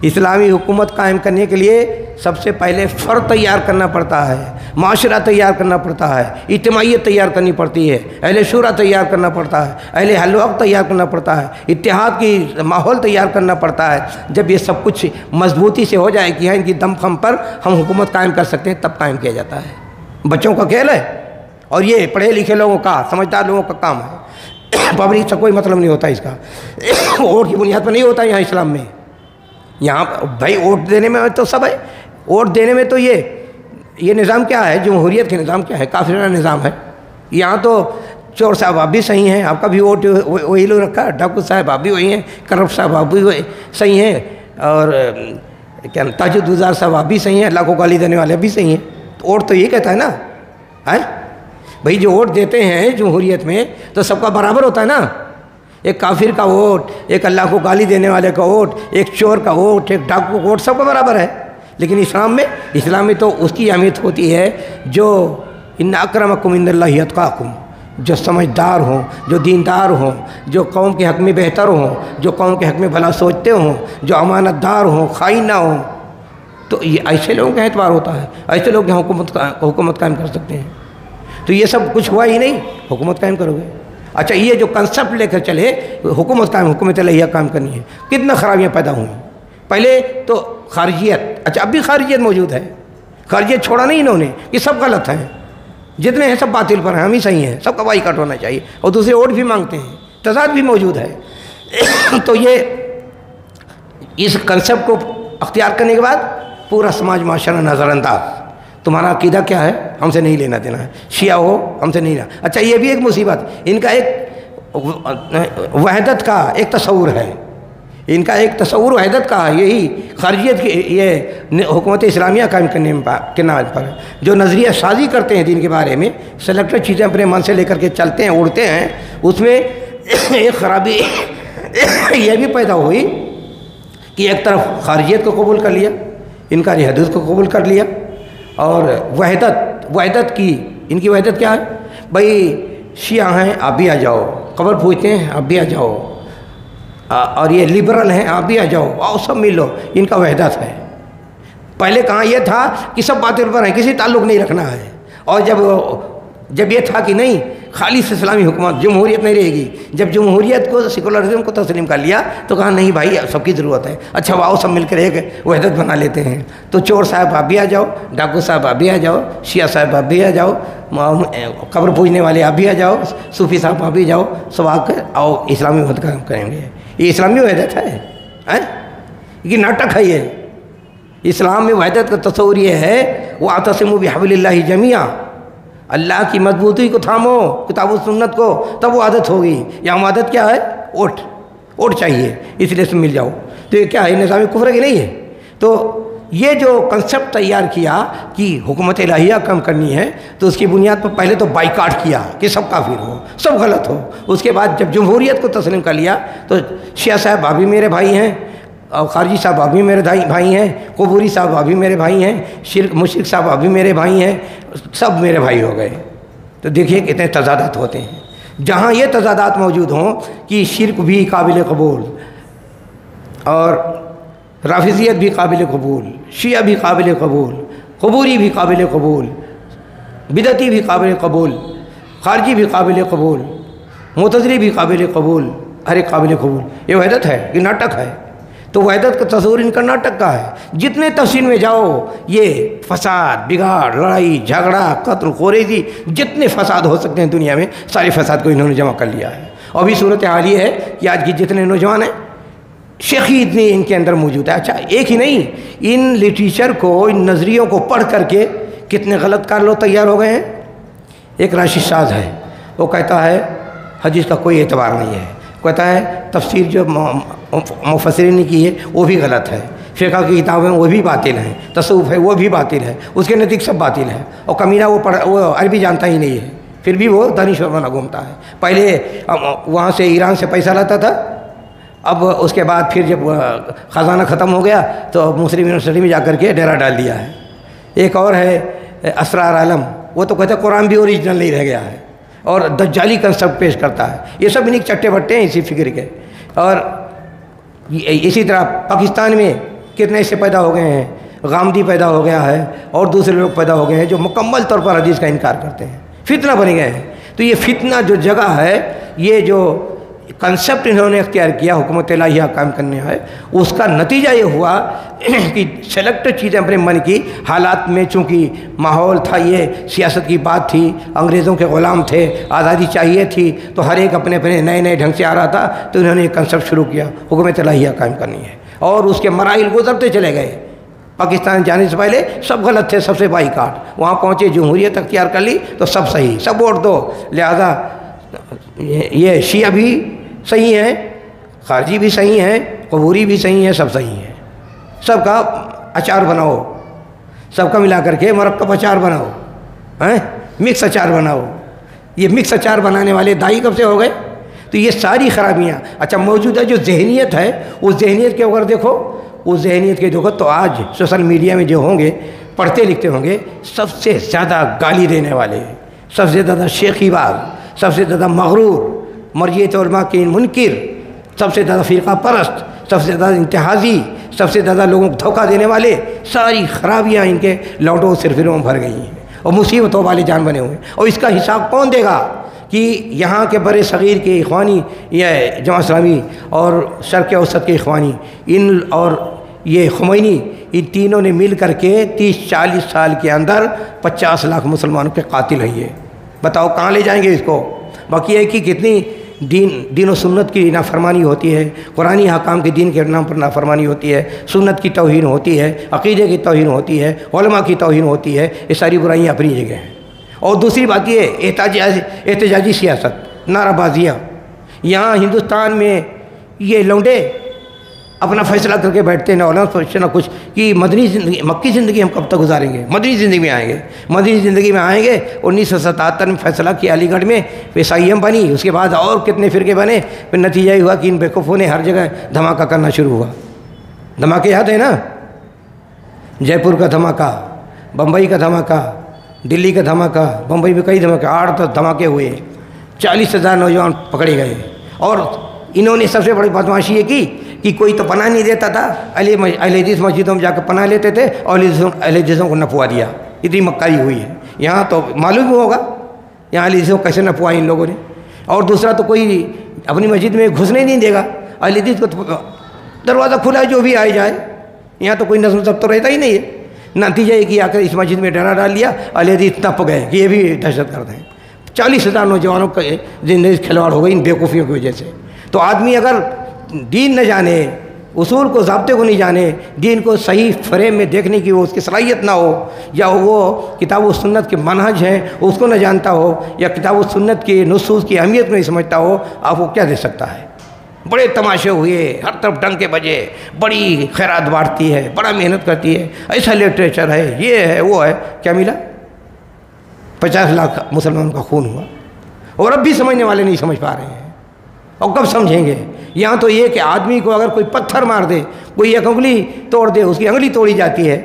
اسلامی حکومت قائم کرنے کے لیے سب سے پہلے فرد تیار کرنا پڑتا ہے، معاشرہ تیار کرنا پڑتا ہے، اجتماعیت تیار کرنی پڑتی ہے، اہل شورا تیار کرنا پڑتا ہے، اہل حل وقت تیار کرنا پڑتا ہے، اتحاد کی ماحول تیار کرنا پڑتا ہے۔ جب یہ سب کچھ مضبوطی سے ہو جائے کہ ان کی دم خم پر ہم حکومت قائم کر سکتے ہیں، تب قائم کیا جاتا ہے۔ بچوں کا کھیل ہے اور یہ پڑھے لکھے لوگوں کا، سمجھدار لوگوں کا کام ہے۔ پبلک سے کوئی مطلب نہیں ہوتا اس کا، ووٹ کی بنیاد پر نہیں ہوتا یہاں اسلام میں۔ یہاں بھائی ووٹ دینے میں تو سب ہے، ووٹ دینے میں تو یہ نظام کیا ہے، جمہوریت کے نظام کیا ہے، کافرانہ نظام ہے۔ یہاں تو چور صاحب آپ بھی صحیح ہیں، آپ کا بھی ووٹ وہی لوگ رکھا ہے، ڈاکو صاحب آپ بھی وہی ہیں، کرپٹ صاحب آپ بھی صحیح ہیں، اور کیا تاجد گزار صاحب آپ بھی صحیح ہیں، اللہ کو گالی دینے والے بھی صحیح ہیں۔ تو ووٹ تو یہ کہتا ہے نا، بھائی جو ووٹ دیتے ہیں جمہوریت میں تو سب کا برابر ہوتا ہے نا۔ ایک کافر کا ووٹ، ایک اللہ کو گالی دینے والے کا ووٹ، ایک چور کا ووٹ، ایک ڈاکو کا ووٹ، سب کا برابر ہے۔ لیکن اسلام میں تو اس کی اہمیت ہوتی ہے جو ان اکرمکم عند اللہ اتقاکم، جو سمجھدار ہوں، جو دیندار ہوں، جو قوم کے حق میں بہتر ہوں، جو قوم کے حق میں بھلا سوچتے ہوں، جو امانت دار ہوں، خائن نہ ہوں۔ تو یہ ایسے لوگوں کا اعتبار ہوتا ہے، ایسے لوگ حکومت قائم کر سکتے ہیں۔ تو یہ سب کچھ ہوا ہی نہیں، حکومت قائم کرو گے۔ اچھا یہ جو کنسپٹ لے کر چلے حکومت الہیہ قائم کرنی ہے، کتنا خرابیاں پیدا ہوئیں۔ پہلے تو خارجیت، اچھا اب بھی خارجیت موجود ہے، خارجیت چھوڑا نہیں انہوں نے کہ سب غلط ہیں، جتنے ہیں سب باطل پر ہیں، ہم ہی صحیح ہیں، سب کا بائیکاٹ ہونا چاہیے، اور دوسرے ووٹ بھی مانگتے ہیں، تضاد بھی موجود ہے۔ تو یہ اس کنسپٹ کو اختیار کرنے کے بعد پورا سماج معاشرہ نظر انداز، تمہارا عقیدہ کیا ہے ہم سے نہیں لینا دینا ہے، شیعہ ہو ہم سے نہیں لینا۔ اچھا یہ بھی ایک مصیبت، ان کا ایک وحدت کا ایک تصور ہے، ان کا ایک تصور وحدت کا ہے، یہی خارجیت کی یہ حکومت اسلامیہ قائم کرنے کے نام پر جو نظریہ سازی کرتے ہیں دین کے بارے میں، سلیکٹڈ چیزیں اپنے من سے لے کر کے چلتے ہیں، اڑتے ہیں، اس میں ایک خرابی یہ بھی پیدا ہوئی کہ ایک طرف خارجیت کو قبول کر لیا، ان کا حدود کو قبول کر لیا، اور وحدت کی ان کی وحدت کیا ہے، بھائی شیعہ ہیں آپ بھی آ جاؤ، قبر پوجتے ہیں آپ بھی آ جاؤ، اور یہ لبرل ہیں آپ بھی آ جاؤ، آؤ سب ملو، ان کا وحدت ہے۔ پہلے کہاں یہ تھا کہ سب باطل پر ہیں، کسی تعلق نہیں رکھنا ہے، اور جب یہ تھا کہ نہیں خالص اسلامی حکومت، جمہوریت نہیں رہے گی، جب جمہوریت کو سیکولرزم کو تسلیم کر لیا تو کہا نہیں بھائی سب کی ضرورت ہے، اچھا آؤ سب مل کر ایک وحدت بنا لیتے ہیں۔ تو چور صاحب آپ بھی آ جاؤ، ڈاکو صاحب آپ بھی آ جاؤ، شیعہ صاحب آپ بھی آ جاؤ، قبر پوجنے والے آپ بھی آ جاؤ، صوفی صاحب آپ بھی جاؤ، سب آ کر آؤ اسلامی وحدت کام کریں گے۔ یہ اسلامی وحدت ہے؟ یہ ناٹک ہے۔ یہ اسلام میں وحدت کا تصور یہ ہے وَاعْتَصِمُوا بِحَبْلِ اللَّهِ جَمِيعًا، اللہ کی مضبوطی کو تھامو، کتاب و سنت کو، تب وہ عادت ہوگی۔ یہاں عادت کیا ہے؟ ووٹ چاہیے، اس لیے سے مل جاؤ۔ تو یہ کیا ہے؟ نظام کفر کی نہیں ہے۔ تو یہ جو کنسپٹ تیار کیا کہ حکومت الہیہ کم کرنی ہے، تو اس کی بنیاد پر پہلے تو بائیکاٹ کیا کہ سب کافر ہو، سب غلط ہو۔ اس کے بعد جب جمہوریت کو تسلیم کر لیا تو شیعہ صاحب ابھی میرے بھائی ہیں، اور خارجی صاحب ابھی میرے بھائی ہیں، قبوری صاحب ابھی میرے بھائی ہیں، مشرک صاحب ابھی میرے بھائی ہیں، سب میرے بھائی ہو گئے۔ تو دیکھیے کتنے تضادات ہوتے ہیں۔ جہاں یہ تضادات موجود ہوں کہ شرک بھی قابل قبول، اور رافضیت بھی قابل قبول، شیعہ بھی قابل قبول، قبوری بھی قابل قبول، بدعتی بھی قابل قبول، خارجی بھی قابل قبول، معتزلی بھی قابل قبول، ہر ایک قابل قبول، یہ وحدت ہے، یہ ناٹک ہے۔ تو وحدت کا تصور ان کا ناٹک کا ہے۔ جتنے تفصیل میں جاؤ یہ فساد، بگاڑ، لڑائی جھگڑا، قتل خوریزی، جتنے فساد ہو سکتے ہیں دنیا میں، سارے فساد کو انہوں نے جمع کر لیا ہے۔ اور بھی صورت حال یہ ہے کہ آج کی جتنے نوجوان ہیں شیخی اتنی ان کے اندر موجود ہے۔ اچھا ایک ہی نہیں، ان لٹریچر کو، ان نظریوں کو پڑھ کر کے کتنے غلط کار لوگ تیار ہو گئے ہیں۔ ایک راشد شاذ ہے، وہ کہتا ہے حدیث کا کوئی اعتبار نہیں ہے، کہتا ہے تفسیر جو مفسرین نے کی ہے وہ بھی غلط ہے، فقہ کی کتابیں وہ بھی باطل ہیں، تصوف ہے وہ بھی باطل ہے، اس کے نزدیک سب باطل ہے، اور کمینہ وہ عربی جانتا ہی نہیں ہے، پھر بھی وہ دانشور بنا گھومتا ہے۔ پہلے وہاں سے ایران سے پیسہ لاتا تھا، اب اس کے بعد پھر جب خزانہ ختم ہو گیا تو مسلم یونیورسٹی میں جا کر کے ڈیرا ڈال دیا ہے۔ ایک اور ہے اسرار عالم، وہ تو کہتے ہیں قرآن بھی اوریجنل نہیں رہ گیا ہے اور دجالی کنسپٹ پیش کرتا ہے۔ یہ سب انہیں چٹے بٹے ہیں اسی فکر کے۔ اور اسی طرح پاکستان میں کتنے ایسے پیدا ہو گئے ہیں، غامدی پیدا ہو گیا ہے اور دوسرے لوگ پیدا ہو گئے ہیں جو مکمل طور پر حدیث کا انکار کرتے ہیں، فتنہ بن گئے ہیں۔ تو یہ فتنہ جو جگہ ہے، یہ جو کنسپٹ انہوں نے اختیار کیا حکومت الہیہ قائم کرنے ہے، اس کا نتیجہ یہ ہوا کہ سلیکٹڈ چیزیں اپنے من کی حالات میں، چونکہ ماحول تھا، یہ سیاست کی بات تھی، انگریزوں کے غلام تھے، آزادی چاہیے تھی، تو ہر ایک اپنے اپنے نئے نئے ڈھنگ سے آ رہا تھا، تو انہوں نے یہ کنسپٹ شروع کیا حکومت الہیہ قائم کرنی ہے، اور اس کے مراحل گزرتے چلے گئے۔ پاکستان جانے سے پہلے سب غلط تھے، سب سے بائیکاٹ، وہاں پہنچے جمہوریت اختیار کر لی تو سب صحیح، سب ووٹ دو، لہذا یہ شیعہ بھی صحیح ہیں، خارجی بھی صحیح ہیں، قبوری بھی صحیح ہیں، سب صحیح ہیں، سب کا اچار بناؤ، سب کا ملا کر کے مرکب اچار بناؤ، مکس اچار بناؤ۔ یہ مکس اچار بنانے والے دائی کب سے ہو گئے؟ تو یہ ساری خرابیاں اچھا موجودہ جو ذہنیت ہے، اس ذہنیت کے اگر دیکھو، اس ذہنیت کے دیکھو تو آج سوشل میڈیا میں جو ہوں گے، پڑھتے لکھتے ہوں گے، سب سے زیادہ گالی دینے والے، سب سے زیادہ شیخی باز، سب سے زیادہ مغرور، مرجعیت علماء کے منکر، سب سے زیادہ فرقہ پرست، سب سے زیادہ انتہازی، سب سے زیادہ لوگوں کو دھوکہ دینے والے، ساری خرابیاں ان کے لوٹوں سرفروں میں بھر گئی ہیں اور مصیبتوں والے جان بنے ہوئے ہیں۔ اور اس کا حساب کون دے گا کہ یہاں کے بر صغیر کے اخوانی یا جماعت اسلامی اور شرق اوسط کے اخوانی ان اور یہ خمینی، ان تینوں نے مل کر کے 30-40 سال کے اندر 50 لاکھ مسلمانوں کے قاتل ہیں۔ یہ بتاؤ کہاں لے جائیں گے اس کو؟ باقی ہے کہ کتنی دین و سنت کی نافرمانی ہوتی ہے، قرآنی حکام کے دین کے نام پر نافرمانی ہوتی ہے، سنت کی توہین ہوتی ہے، عقیدے کی توہین ہوتی ہے، علماء کی توہین ہوتی ہے، یہ ساری برائیاں اپنی جگہ ہیں۔ اور دوسری بات یہ احتجاجی سیاست، نعرہ بازیاں، یہاں ہندوستان میں یہ لونڈے اپنا فیصلہ کر کے بیٹھتے ہیں، نہ علماء سوچتے نہ کچھ، کہ مدنی زندگی، مکی زندگی ہم کب تک گزاریں گے، مدنی زندگی میں آئیں گے، مدنی زندگی میں آئیں گے۔ 1977 میں فیصلہ کیا علی گڑھ میں، PSIM بنی، اس کے بعد اور کتنے فرقے بنے، پھر نتیجہ یہ ہوا کہ ان بیوقوفوں نے ہر جگہ دھماکہ کرنا شروع ہوا۔ دھماکے یاد ہے نا، جے پور کا دھماکہ، بمبئی کا دھماکہ، دلی کا دھماکہ، بمبئی میں کئی دھماکے، 8 دھماکے ہوئے، 40,000 نوجوان پکڑے گئے۔ اور انہوں نے سب سے بڑی بدمعاشی یہ کی کہ کوئی تو پناہ نہیں دیتا تھا، اہل حدیث مسجدوں میں جا کے پناہ لیتے تھے اور اہل حدیثوں کو نپوا دیا۔ اتنی مکاری ہوئی ہے یہاں، تو معلوم ہوگا یہاں اہل حدیثوں کو کیسے نپوائی ان لوگوں نے۔ اور دوسرا تو کوئی اپنی مسجد میں گھسنے نہیں دے گا، اہل حدیث کو تو دروازہ کھلا ہے، جو بھی آئے جائے، یہاں تو کوئی نظم و ضبط تو رہتا ہی نہیں ہے۔ نتیجہ یہ کہ آ کر اس مسجد میں ڈرا ڈال لیا، اہل حدیث تپ گئے کہ یہ بھی دہشت گرد ہیں۔ 40,000 نوجوانوں کا زندگی کھلواڑ ہو گئی ان بیوقوفیوں کی وجہ سے۔ تو آدمی اگر دین نہ جانے، اصول کو، ضابطے کو نہیں جانے، دین کو صحیح فریم میں دیکھنے کی وہ اس کی صلاحیت نہ ہو، یا وہ کتاب و سنت کے منہج ہیں اس کو نہ جانتا ہو، یا کتاب و سنت کی نصوص کی اہمیت نہیں سمجھتا ہو، آپ کو کیا دے سکتا ہے؟ بڑے تماشے ہوئے، ہر طرف ڈنکے بجے، بڑی خیرات بانٹتی ہے، بڑا محنت کرتی ہے، ایسا لٹریچر ہے، یہ ہے وہ ہے، کیا ملا؟ 50 لاکھ مسلمانوں کا خون ہوا، اور اب بھی سمجھنے والے نہیں سمجھ پا رہے ہیں، اور کب سمجھیں گے؟ یہاں تو یہ کہ آدمی کو اگر کوئی پتھر مار دے، کوئی ایک انگلی توڑ دے، اس کی انگلی توڑی جاتی ہے،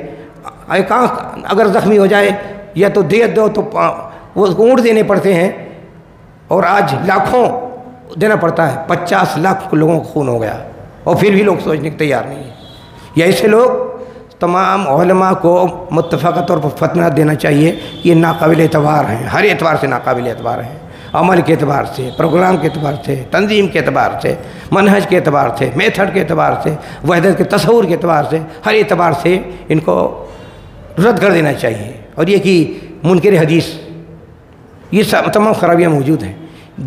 ایک آنکھ اگر زخمی ہو جائے یا تو دیت دو تو وہ اونٹ دینے پڑتے ہیں، اور آج لاکھوں دینا پڑتا ہے۔ 50 لاکھ لوگوں کو خون ہو گیا، اور پھر بھی لوگ سوچنے کے تیار نہیں ہیں۔ یا ایسے لوگ تمام علماء کو متفقہ طور پر فتویٰ دینا چاہیے کہ یہ ناقابل اعتبار ہیں، ہر اعتبار سے ناقابل اعتبار ہیں، عمل کے اعتبار سے، پروگرام کے اعتبار سے، تنظیم کے اعتبار سے، منہج کے اعتبار سے، میتھڈ کے اعتبار سے، وحدت کے تصور کے اعتبار سے، ہر اعتبار سے ان کو رد کر دینا چاہیے۔ اور یہ کہ منکر حدیث، یہ تمام خرابیاں موجود ہیں،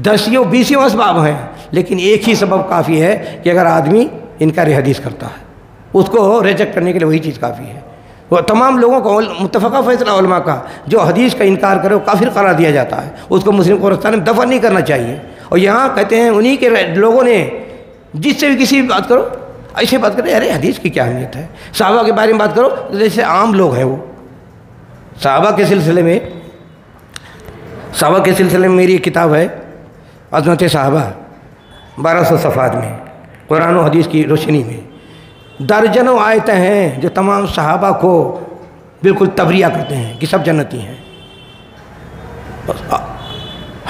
10-20 اسباب ہیں، لیکن ایک ہی سبب کافی ہے کہ اگر آدمی انکار حدیث کرتا ہے، اس کو ریجیکٹ کرنے کے لیے وہی چیز کافی ہے۔ وہ تمام لوگوں کو متفقہ فیصلہ علماء کا، جو حدیث کا انکار کرے وہ کافر قرار دیا جاتا ہے، اس کو مسلم قبرستان میں دفن نہیں کرنا چاہیے۔ اور یہاں کہتے ہیں انہی کے لوگوں نے، جس سے بھی کسی بھی بات کرو ایسے بات کرے، ارے حدیث کی کیا اہمیت ہے، صحابہ کے بارے میں بات کرو جیسے عام لوگ ہیں۔ وہ صحابہ کے سلسلے میں میری ایک کتاب ہے عظمت صحابہ، 1200 صفحات میں، قرآن و حدیث کی روشنی میں درجنوں آیتیں ہیں جو تمام صحابہ کو بالکل تبریہ کرتے ہیں کہ سب جنتی ہیں،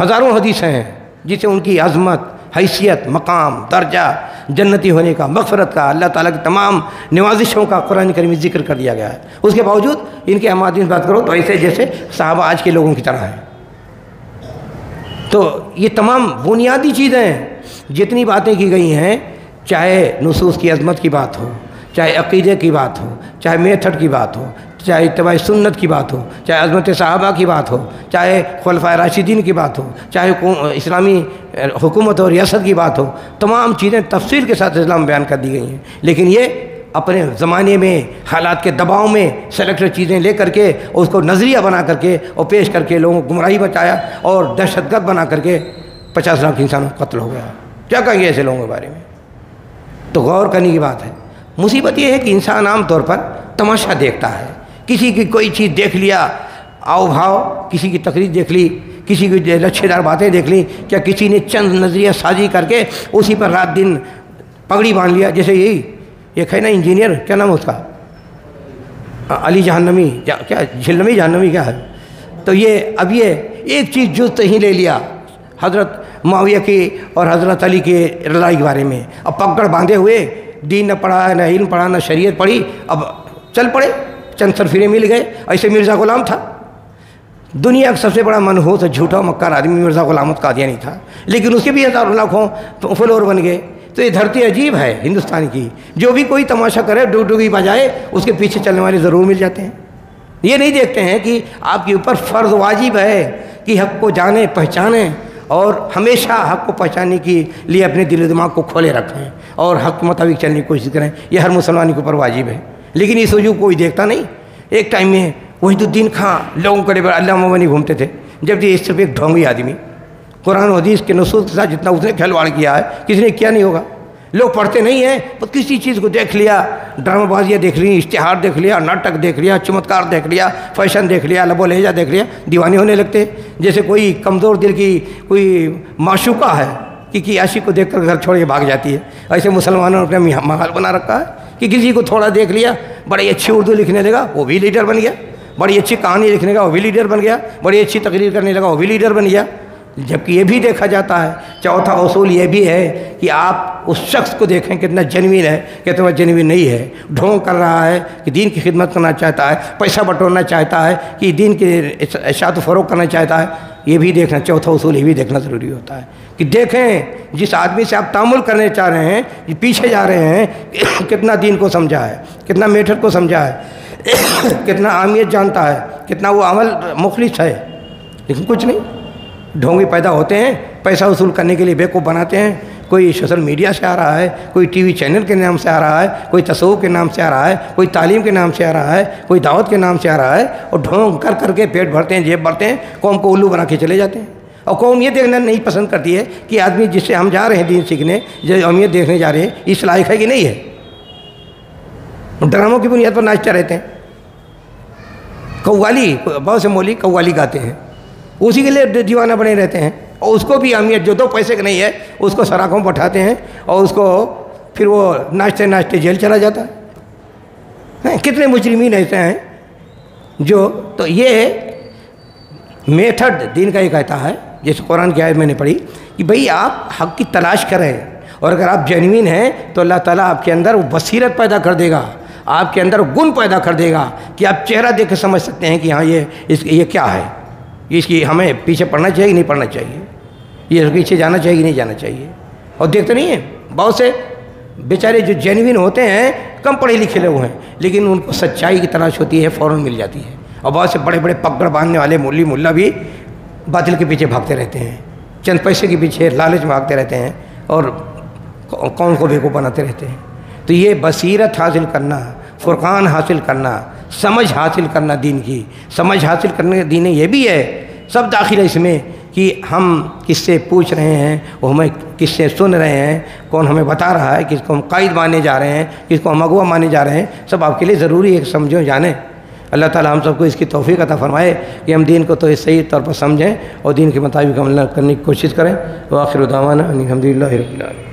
ہزاروں حدیث ہیں جس سے ان کی عظمت، حیثیت، مقام، درجہ، جنتی ہونے کا، مغفرت کا، اللہ تعالیٰ کی تمام نوازشوں کا قرآن کریم میں ذکر کر دیا گیا ہے۔ اس کے باوجود ان کے احادیث بات کرو تو ایسے جیسے صحابہ آج کے لوگوں کی طرح ہیں۔ تو یہ تمام بنیادی چیزیں جتنی باتیں کی گئی ہیں، چاہے نصوص کی عظمت کی بات ہو، چاہے عقیدے کی بات ہو، چاہے میتھڈ کی بات ہو، چاہے اتباع سنت کی بات ہو، چاہے عظمت صحابہ کی بات ہو، چاہے خلفائے راشدین کی بات ہو، چاہے اسلامی حکومت اور ریاست کی بات ہو، تمام چیزیں تفصیل کے ساتھ اسلام بیان کر دی گئی ہیں۔ لیکن یہ اپنے زمانے میں حالات کے دباؤ میں سلیکٹڈ چیزیں لے کر کے اس کو نظریہ بنا کر کے اور پیش کر کے لوگوں کو گمراہی بچایا اور دہشت گرد بنا کر کے 50 لاکھ انسانوں کا قتل ہو گیا۔ کیا کہیں گے ایسے لوگوں کے بارے میں؟ تو غور کرنے کی بات ہے۔ مصیبت یہ ہے کہ انسان عام طور پر تماشا دیکھتا ہے، کسی کی کوئی چیز دیکھ لیا، آؤ بھاؤ، کسی کی تقریر دیکھ لی، کسی کی لچھے دار باتیں دیکھ لی، کیا کسی نے چند نظریہ سازی کر کے اسی پر رات دن پگڑی باندھ لیا؟ جیسے یہی ایک ہے نا انجینئر، کیا نام اس کا، علی جہنمی، کیا جھلمی جہنمی کیا ہے، تو یہ اب یہ ایک چیز جز ہی لے لیا حضرت معاویہ کی اور حضرت علی کی لڑائی کے بارے میں، اب پگڑ باندھے ہوئے، دین نہ پڑھا، نہ علم پڑھا، نہ شریعت پڑھی، اب چل پڑے، چند سرفیرے مل گئے۔ ایسے مرزا غلام تھا، دنیا کا سب سے بڑا منحوس جھوٹا و مکار آدمی مرزا غلام قادیانی تھا، لیکن اس کے بھی ہزاروں لاکھوں فلور بن گئے۔ تو یہ دھرتی عجیب ہے ہندوستان کی، جو بھی کوئی تماشا کرے ڈگڈگی بجائے اس کے پیچھے چلنے والے ضرور مل جاتے ہیں۔ یہ نہیں دیکھتے ہیں کہ آپ کے اوپر فرض واجب ہے کہ حق کو جانیں، پہچانیں اور ہمیشہ حق کو پہچاننے کے لیے اپنے دل و دماغ کو کھولے رکھیں اور حق کے مطابق چلنے کی کوشش کریں۔ یہ ہر مسلمان کے اوپر واجب ہے، لیکن اس وجوہ کوئی دیکھتا نہیں۔ ایک ٹائم میں وحید الدین خان لوگوں کے لیے اللہ مبنی گھومتے تھے، جب یہ صرف ایک ڈھونگی آدمی، قرآن و حدیث کے نصوص کے ساتھ جتنا اس نے کھلواڑ کیا ہے کسی نے کیا نہیں ہوگا۔ لوگ پڑھتے نہیں ہیں، تو کسی چیز کو دیکھ لیا، ڈرامہ بازیاں دیکھ لی، اشتہار دیکھ لیا، ناٹک دیکھ لیا، چمتکار دیکھ لیا، فیشن دیکھ لیا، لب و لہجہ دیکھ لیا، دیوانے ہونے لگتے، جیسے کوئی کمزور دل کی کوئی معشوقہ ہے کہ عاشق کو دیکھ کر گھر چھوڑ کے بھاگ جاتی ہے۔ ایسے مسلمانوں نے اپنا ماحول بنا رکھا ہے کہ کسی کو تھوڑا دیکھ لیا، بڑی اچھی اردو لکھنے لگا وہ بھی لیڈر بن گیا، بڑی اچھی کہانی لکھنے کا وہ بھی لیڈر بن گیا، بڑی اچھی تقریر کرنے لگا وہ بھی لیڈر بن گیا۔ جبکہ یہ بھی دیکھا جاتا ہے، چوتھا اصول یہ بھی ہے کہ آپ اس شخص کو دیکھیں کتنا جنوین ہے، کتنا جنوین نہیں ہے۔ ڈھونگ کر رہا ہے کہ دین کی خدمت کرنا چاہتا ہے، پیسہ بٹورنا چاہتا ہے، کہ دین کے اشاعت و فروغ کرنا چاہتا ہے، یہ بھی دیکھنا، چوتھا اصول یہ بھی دیکھنا ضروری ہوتا ہے کہ دیکھیں جس آدمی سے آپ تعامل کرنے چاہ رہے ہیں، یہ پیچھے جا رہے ہیں، کتنا دین کو سمجھا ہے، کتنا میٹھر کو سمجھا ہے، کتنا اہمیت جانتا ہے، کتنا وہ عمل مخلص ہے۔ لیکن کچھ نہیں، ڈھونگی پیدا ہوتے ہیں، پیسہ وصول کرنے کے لیے بیوقوف بناتے ہیں۔ کوئی سوشل میڈیا سے آ رہا ہے، کوئی ٹی وی چینل کے نام سے آ رہا ہے، کوئی تصوف کے نام سے آ رہا ہے، کوئی تعلیم کے نام سے آ رہا ہے، کوئی دعوت کے نام سے آ رہا ہے، اور ڈھونگ کر کر کے پیٹ بھرتے ہیں، جیب بھرتے ہیں، قوم کو الو بنا کے چلے جاتے ہیں۔ اور قوم یہ دیکھنا نہیں پسند کرتی ہے کہ آدمی جس سے ہم جا رہے ہیں دین سیکھنے، جو اہمیت دیکھنے جا رہے ہیں، اس لائق ہے کہ نہیں ہے۔ ڈراموں کی بنیاد پر ناچتے رہتے ہیں، قوالی، بہت سے مولوی قوالی گاتے ہیں، اسی کے لیے دیوانہ بنے رہتے ہیں، اور اس کو بھی اہمیت جو 2 پیسے کا نہیں ہے اس کو سراخوں پر اٹھاتے ہیں، اور اس کو پھر وہ ناچتے ناچتے جیل چلا جاتا ہے۔ کتنے مجرمین ایسے ہیں جو، تو یہ میتھڈ دین کا یہ کہتا ہے، جیسے قرآن کی آیت میں نے پڑھی کہ بھئی آپ حق کی تلاش کریں، اور اگر آپ جینوین ہیں تو اللہ تعالیٰ آپ کے اندر وہ بصیرت پیدا کر دے گا، آپ کے اندر گن پیدا کر دے گا کہ آپ چہرہ دیکھ کے سمجھ سکتے ہیں کہ ہاں یہ کیا ہے، اس کی ہمیں پیچھے پڑھنا چاہیے کہ نہیں پڑھنا چاہیے، یہ پیچھے جانا چاہیے کہ نہیں جانا چاہیے۔ اور دیکھتے نہیں ہیں بہت سے بیچارے جو جینوین ہوتے ہیں، کم پڑھے لکھے لوگ ہیں، لیکن ان کو سچائی کی تلاش ہوتی ہے، فوراً مل جاتی ہے۔ اور بہت سے بڑے بڑے پگڑ باندھنے والے مولی ملا بھی باطل کے پیچھے بھاگتے رہتے ہیں، چند پیسے کے پیچھے لالچ بھاگتے رہتے ہیں، اور قوم کو بیوقوف بناتے رہتے ہیں۔ تو یہ بصیرت حاصل کرنا، فرقان حاصل کرنا، سمجھ حاصل کرنا، دین کی سمجھ حاصل کرنے کا دین یہ بھی ہے، سب داخل ہے اس میں کہ ہم کس سے پوچھ رہے ہیں، وہ ہمیں کس سے سن رہے ہیں، کون ہمیں بتا رہا ہے، کس کو ہم قائد مانے جا رہے ہیں، کس کو ہم اغوا مانے جا رہے ہیں، سب آپ کے لیے ضروری ہے کہ سمجھو جانیں۔ اللہ تعالیٰ ہم سب کو اس کی توفیق عطا فرمائے کہ ہم دین کو تو صحیح طور پر سمجھیں اور دین کے مطابق عمل کرنے کی کوشش کریں۔ وآخر دعوانا ان الحمد للہ رب العالمین۔